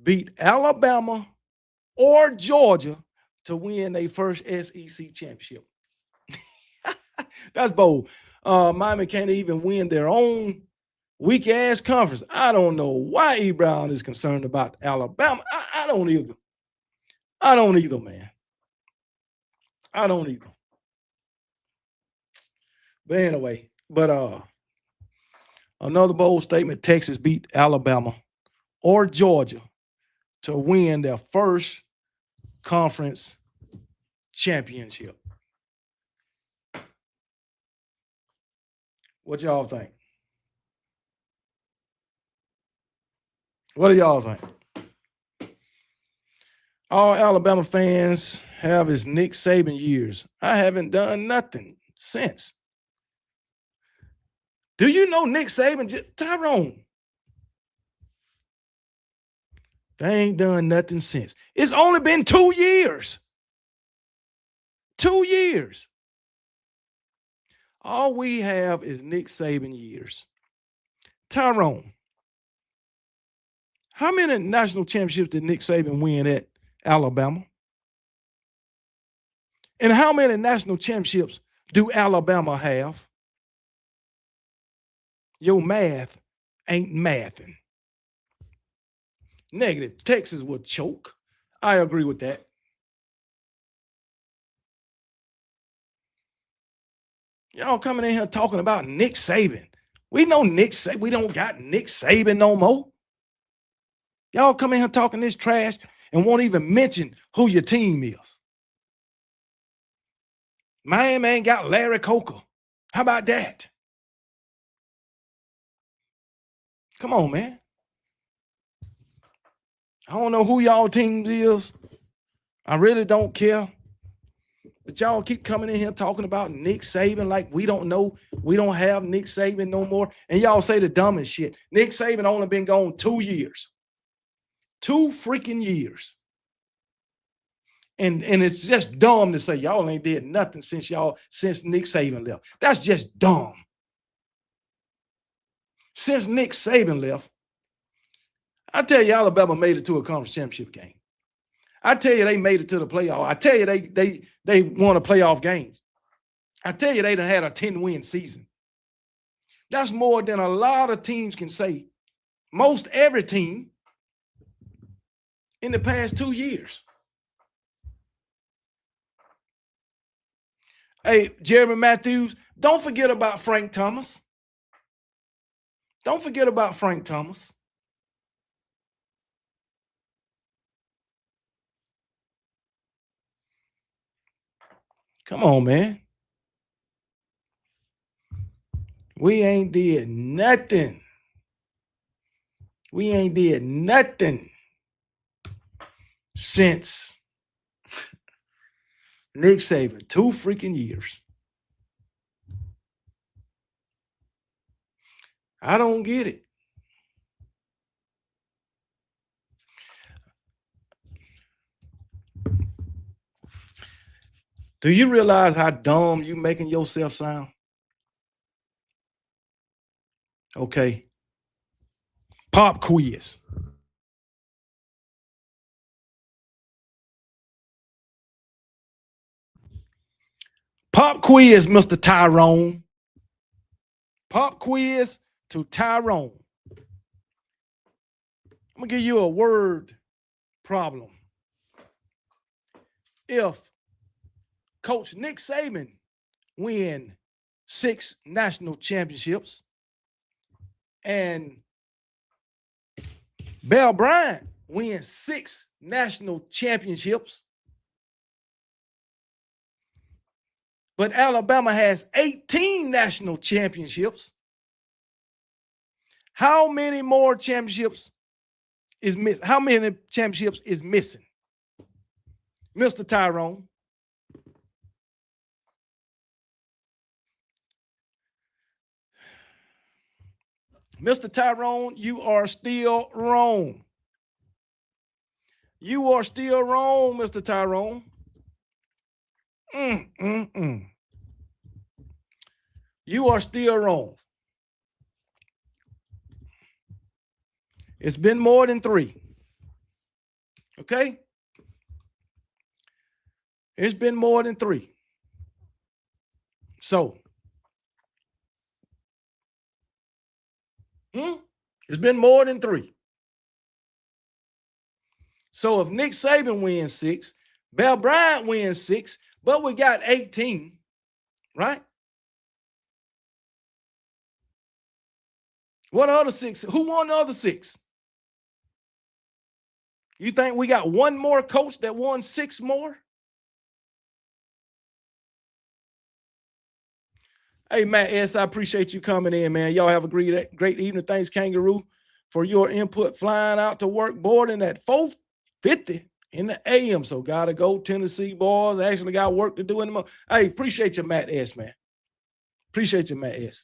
beat Alabama or Georgia to win their first SEC championship. That's bold. Miami can't even win their own weak-ass conference. I don't know why E. Brown is concerned about Alabama. I don't either. I don't either, man. I don't either. But anyway, another bold statement, Texas beat Alabama or Georgia to win their first conference championship. What y'all think? What do y'all think? All Alabama fans have his Nick Saban years. I haven't done nothing since. Do you know Nick Saban? Tyrone. They ain't done nothing since. It's only been 2 years. 2 years. All we have is Nick Saban years. Tyrone. How many national championships did Nick Saban win at Alabama? And how many national championships do Alabama have? Your math ain't mathing. Negative. Texas will choke. I agree with that. Y'all coming in here talking about Nick Saban. We know Nick Saban. We don't got Nick Saban no more. Y'all come in here talking this trash and won't even mention who your team is. Miami ain't got Larry Coker. How about that? Come on, man. I don't know who y'all teams is. I really don't care. But y'all keep coming in here talking about Nick Saban like we don't know. We don't have Nick Saban no more. And y'all say the dumbest shit. Nick Saban only been gone 2 years. 2 freaking years. And it's just dumb to say y'all ain't did nothing since Nick Saban left. That's just dumb. Since Nick Saban left, I tell you, Alabama made it to a conference championship game. I tell you, they made it to the playoff. I tell you, they won a playoff game. I tell you, they done had a 10-win season. That's more than a lot of teams can say. Most every team in the past 2 years. Hey, Jeremy Matthews, don't forget about Frank Thomas. Don't forget about Frank Thomas. Come on, man. We ain't did nothing. We ain't did nothing since Nick Saban, 2 freaking years. I don't get it. Do you realize how dumb you making yourself sound? Okay. Pop quiz. Pop quiz, Mr. Tyrone. Pop quiz to Tyrone. I'm going to give you a word problem. If Coach Nick Saban win 6 national championships and Bear Bryant wins 6 national championships, but Alabama has 18 national championships, how many more championships is missing? How many championships is missing? Mr. Tyrone. Mr. Tyrone, you are still wrong. You are still wrong, Mr. Tyrone. You are still wrong. It's been more than 3. Okay? It's been more than 3. So, it's been more than 3. So if Nick Saban wins 6, Bear Bryant wins 6, but we got 18, right? What other 6? Who won the other 6? You think we got one more coach that won 6 more? Hey, Matt S., I appreciate you coming in, man. Y'all have a great evening. Thanks, Kangaroo, for your input. Flying out to work, boarding at 4:50 in the a.m. So got to go. Tennessee boys actually got work to do in the morning. Hey, appreciate you, Matt S., man. Appreciate you, Matt S.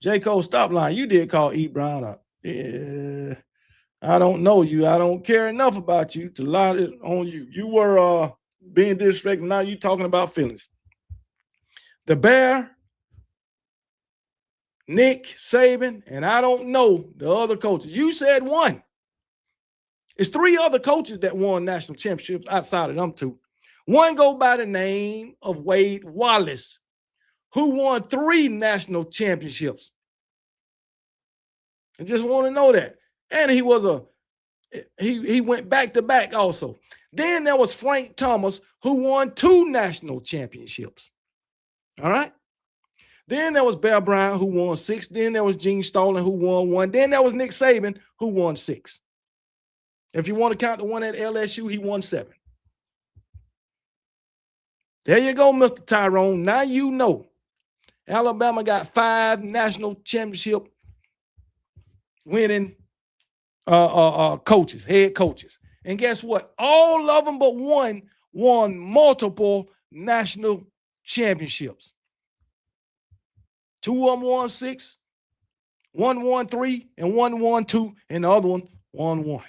J. Cole, stop lying. You did call E. Brown up. Yeah, I don't know you. I don't care enough about you to lie on you. You were being disrespectful. Now you talking about feelings. The Bear, Nick Saban, and I don't know the other coaches. You said 1. It's 3 other coaches that won national championships outside of them 2. One go by the name of Wade Wallace, who won 3 national championships. I just want to know that. And he was he went back to back also. Then there was Frank Thomas, who won 2 national championships. All right. Then there was Bear Bryant, who won 6. Then there was Gene Stallings, who won 1. Then there was Nick Saban, who won 6. If you want to count the one at LSU, he won 7. There you go, Mr. Tyrone. Now you know. Alabama got 5 national championship winning coaches, head coaches. And guess what? All of them but one won multiple national championships. 2 of them won 6, 1 won 3, and 1 won 2, and the other one won 1.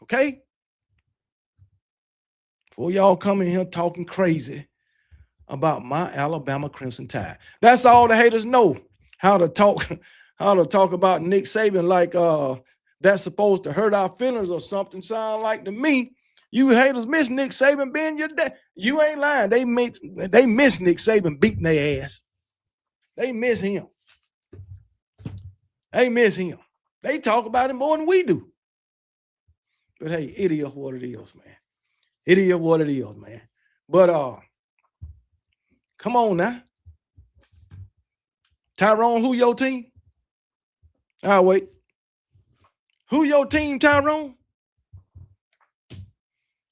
Okay? Before y'all come in here talking crazy about my Alabama Crimson Tide. That's all the haters know, how to talk about Nick Saban like that's supposed to hurt our feelings or something. Sound like to me, You haters miss Nick Saban being your dad. You ain't lying. They miss Nick Saban beating their ass. They miss him. They miss him. They talk about him more than we do. But hey, it is what it is, man. It is what it is, man. But come on now. Tyrone, who your team? I'll wait. Who your team, Tyrone?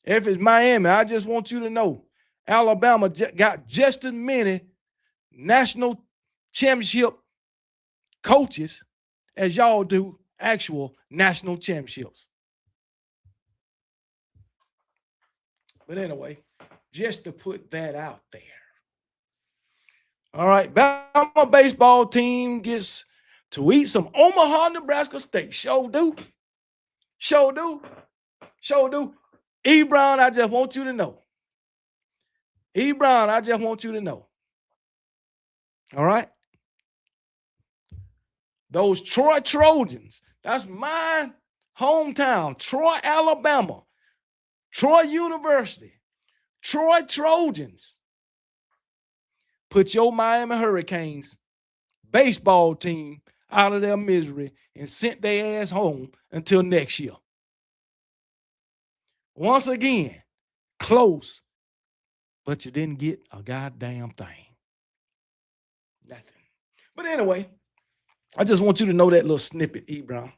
If it's Miami, I just want you to know Alabama got just as many national championship coaches as y'all do actual national championships. But anyway, just to put that out there. All right, Bama baseball team gets to eat some Omaha, Nebraska steak. Show do. Show do. Show do. E. Brown, I just want you to know. E. Brown, I just want you to know. All right? Those Troy Trojans, that's my hometown, Troy, Alabama, Troy University, Troy Trojans. Put your Miami Hurricanes baseball team out of their misery and sent their ass home until next year. Once again, close, but you didn't get a goddamn thing. Nothing. But anyway, I just want you to know that little snippet, E. Brown.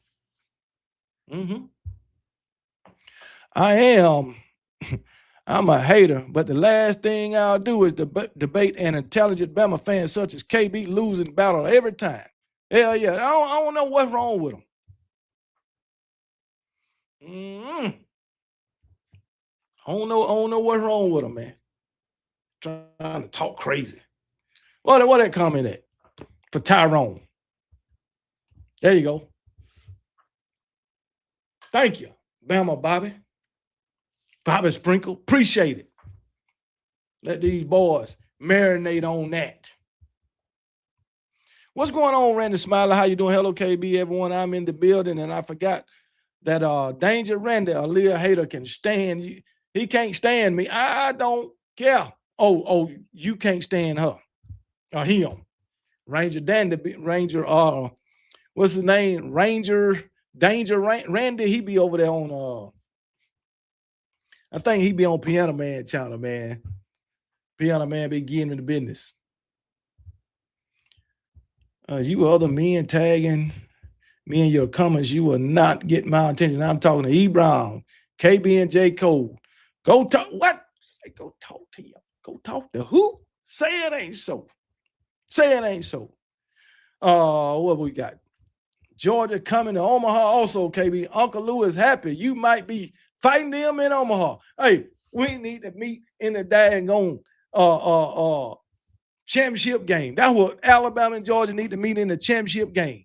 I'm a hater, but the last thing I'll do is debate an intelligent Bama fan such as KB losing battle every time. Hell yeah, I don't know what's wrong with him. I don't know what's wrong with him, man. Trying to talk crazy. What that comment at? For Tyrone. There you go. Thank you, Bama Bobby. Bobby Sprinkle. Appreciate it. Let these boys marinate on that. What's going on, Randy Smiler? How you doing? Hello, KB, everyone. I'm in the building, and I forgot that Danger Randy, a little hater, can stand you. He can't stand me. I don't care. Oh, you can't stand her or him. Ranger Dandy, Ranger, what's his name? Ranger Danger Randy. He be over there on I think he be on Piano Man channel, man. Piano Man be getting in the business. You other men tagging me in your comments, you will not get my attention. I'm talking to E. Brown, KB, and J. Cole. Go talk. What? Say go talk to you. Go talk to who? Say it ain't so. Say it ain't so. What we got? Georgia coming to Omaha also, KB. Uncle Lou is happy. You might be fighting them in Omaha. Hey, we need to meet in the daggone championship game. That's what Alabama and Georgia need to meet in the championship game.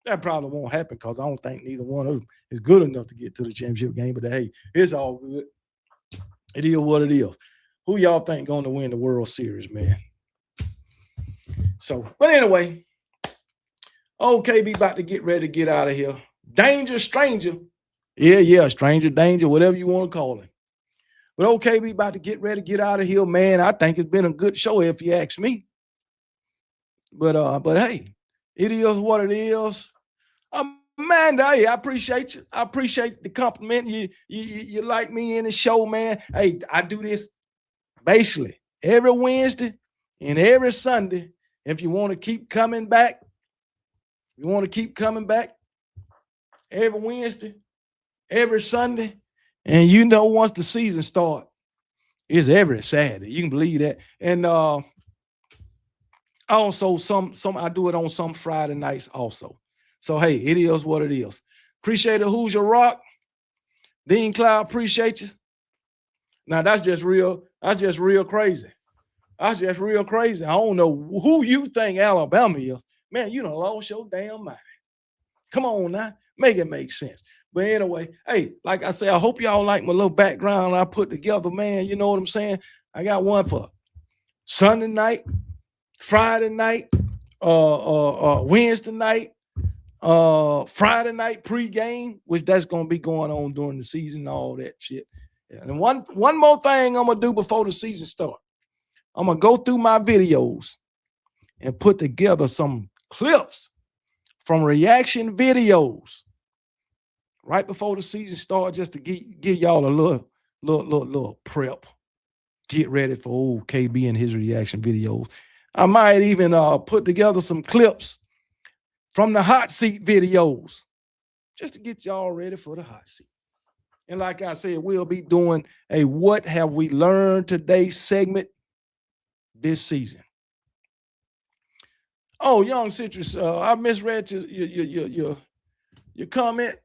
That probably won't happen because I don't think neither one of them is good enough to get to the championship game. But hey, it's all good. It is what it is. Who y'all think going to win the World Series, man? So, but anyway, KB about to get ready to get out of here. Danger Stranger. Yeah, Stranger, Danger, whatever you want to call him. But KB about to get ready to get out of here, man. I think it's been a good show if you ask me. But hey, it is what it is. Amanda, hey, I appreciate you. I appreciate the compliment. You like me in the show, man. Hey, I do this basically every Wednesday and every Sunday. If you want to keep coming back, every Wednesday, every Sunday. And you know, once the season starts, it's every Saturday. You can believe that. And also some I do it on some Friday nights also. So hey, it is what it is. Appreciate it. Who's your rock? Dean Cloud, appreciate you. Now that's just real crazy. That's just real crazy. I don't know who you think Alabama is. Man, you done lost your damn mind. Come on now. Make it make sense. But anyway, hey, like I say, I hope y'all like my little background I put together, man. You know what I'm saying? I got one for Sunday night, Friday night, Wednesday night, Friday night pregame, which that's going to be going on during the season, all that shit. And one more thing I'm gonna do before the season starts. I'm gonna go through my videos and put together some clips from reaction videos right before the season starts, just to give y'all a little prep. Get ready for old KB and his reaction videos. I might even put together some clips from the hot seat videos just to get y'all ready for the hot seat. And like I said, we'll be doing a What Have We Learned Today segment this season. Oh, Young Citrus, I misread your comment.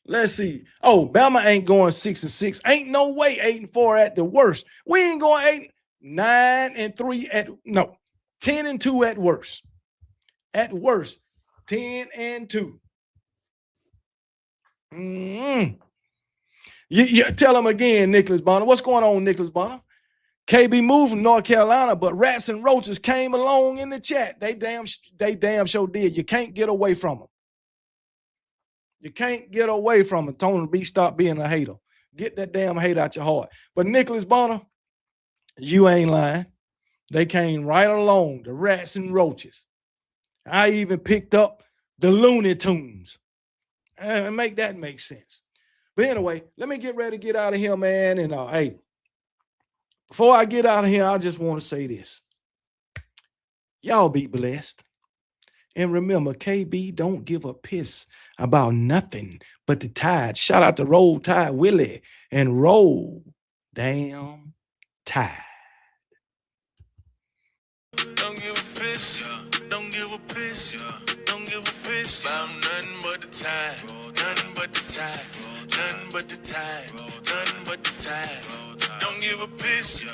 Let's see. Oh, Bama ain't going 6-6. Ain't no way 8-4 at the worst. We ain't going 9-3 at 10-2 at worst. At worst, 10-2. You tell them again, Nicholas Bonner. What's going on, Nicholas Bonner? KB moved from North Carolina, but rats and roaches came along in the chat. They damn sure did. You can't get away from them. You can't get away from them. Tony B, stop being a hater. Get that damn hate out your heart. But Nicholas Bonner, you ain't lying. They came right along, the rats and roaches. I even picked up the Looney Tunes. And make that make sense. But anyway, let me get ready to get out of here, man. And hey, before I get out of here, I just want to say this. Y'all be blessed. And remember, KB don't give a piss about nothing but the Tide. Shout out to Roll Tide Willie and Roll Damn Tide. Don't give a piss, don't give a piss, don't give a piss about nothing but the Tide, nothing but the Tide, nothing but the Tide, nothing but the Tide. Don't give a piss,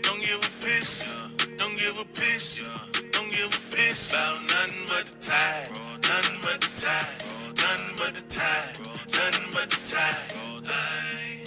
don't give a piss, don't give a piss, don't give a piss about nothing but the Tide, nothing but the Tide, nothing but the Tide, nothing but the Tide.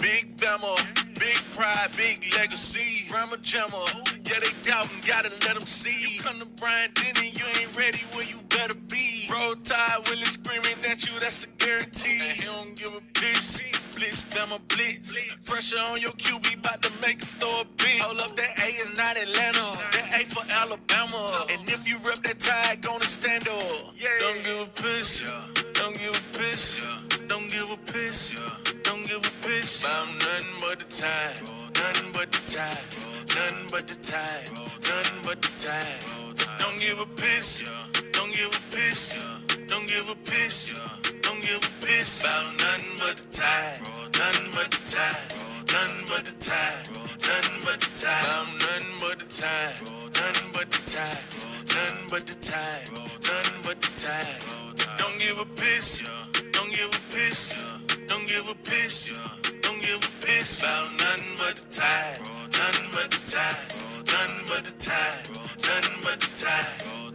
Big Bama, big pride, big legacy. Rama Jamma, yeah, they doubting, gotta let them see. You come to Brian Denny, you ain't ready, well, you better be. Roll Tide, Willie screaming at you, that's a guarantee. And he don't give a piss. Blitz, Bama, blitz. Pressure on your QB, about to make him throw a beat. Hold up, that A is not Atlanta. That A for Alabama. And if you rep that Tide, gonna stand up. Yeah. Don't give a piss, don't give a piss, don't give a piss, don't give a piss about nothing but the Tide, nothing but the Tide, nothing but the Tide, nothing but the Tide. Don't give a piss, don't give a piss, don't give a piss, don't give a piss about nothing but the Tide, nothing but the Tide, nothing but the Tide, nothing but the Tide, about nothing but the Tide, nothing but the Tide, nothing but the Tide, nothing but the Tide. Don't give a piss, don't give a piss, don't give a piss, don't give a piss about nothing but the Tide, nothing but the Tide, nothing but the Tide, nothing but the Tide.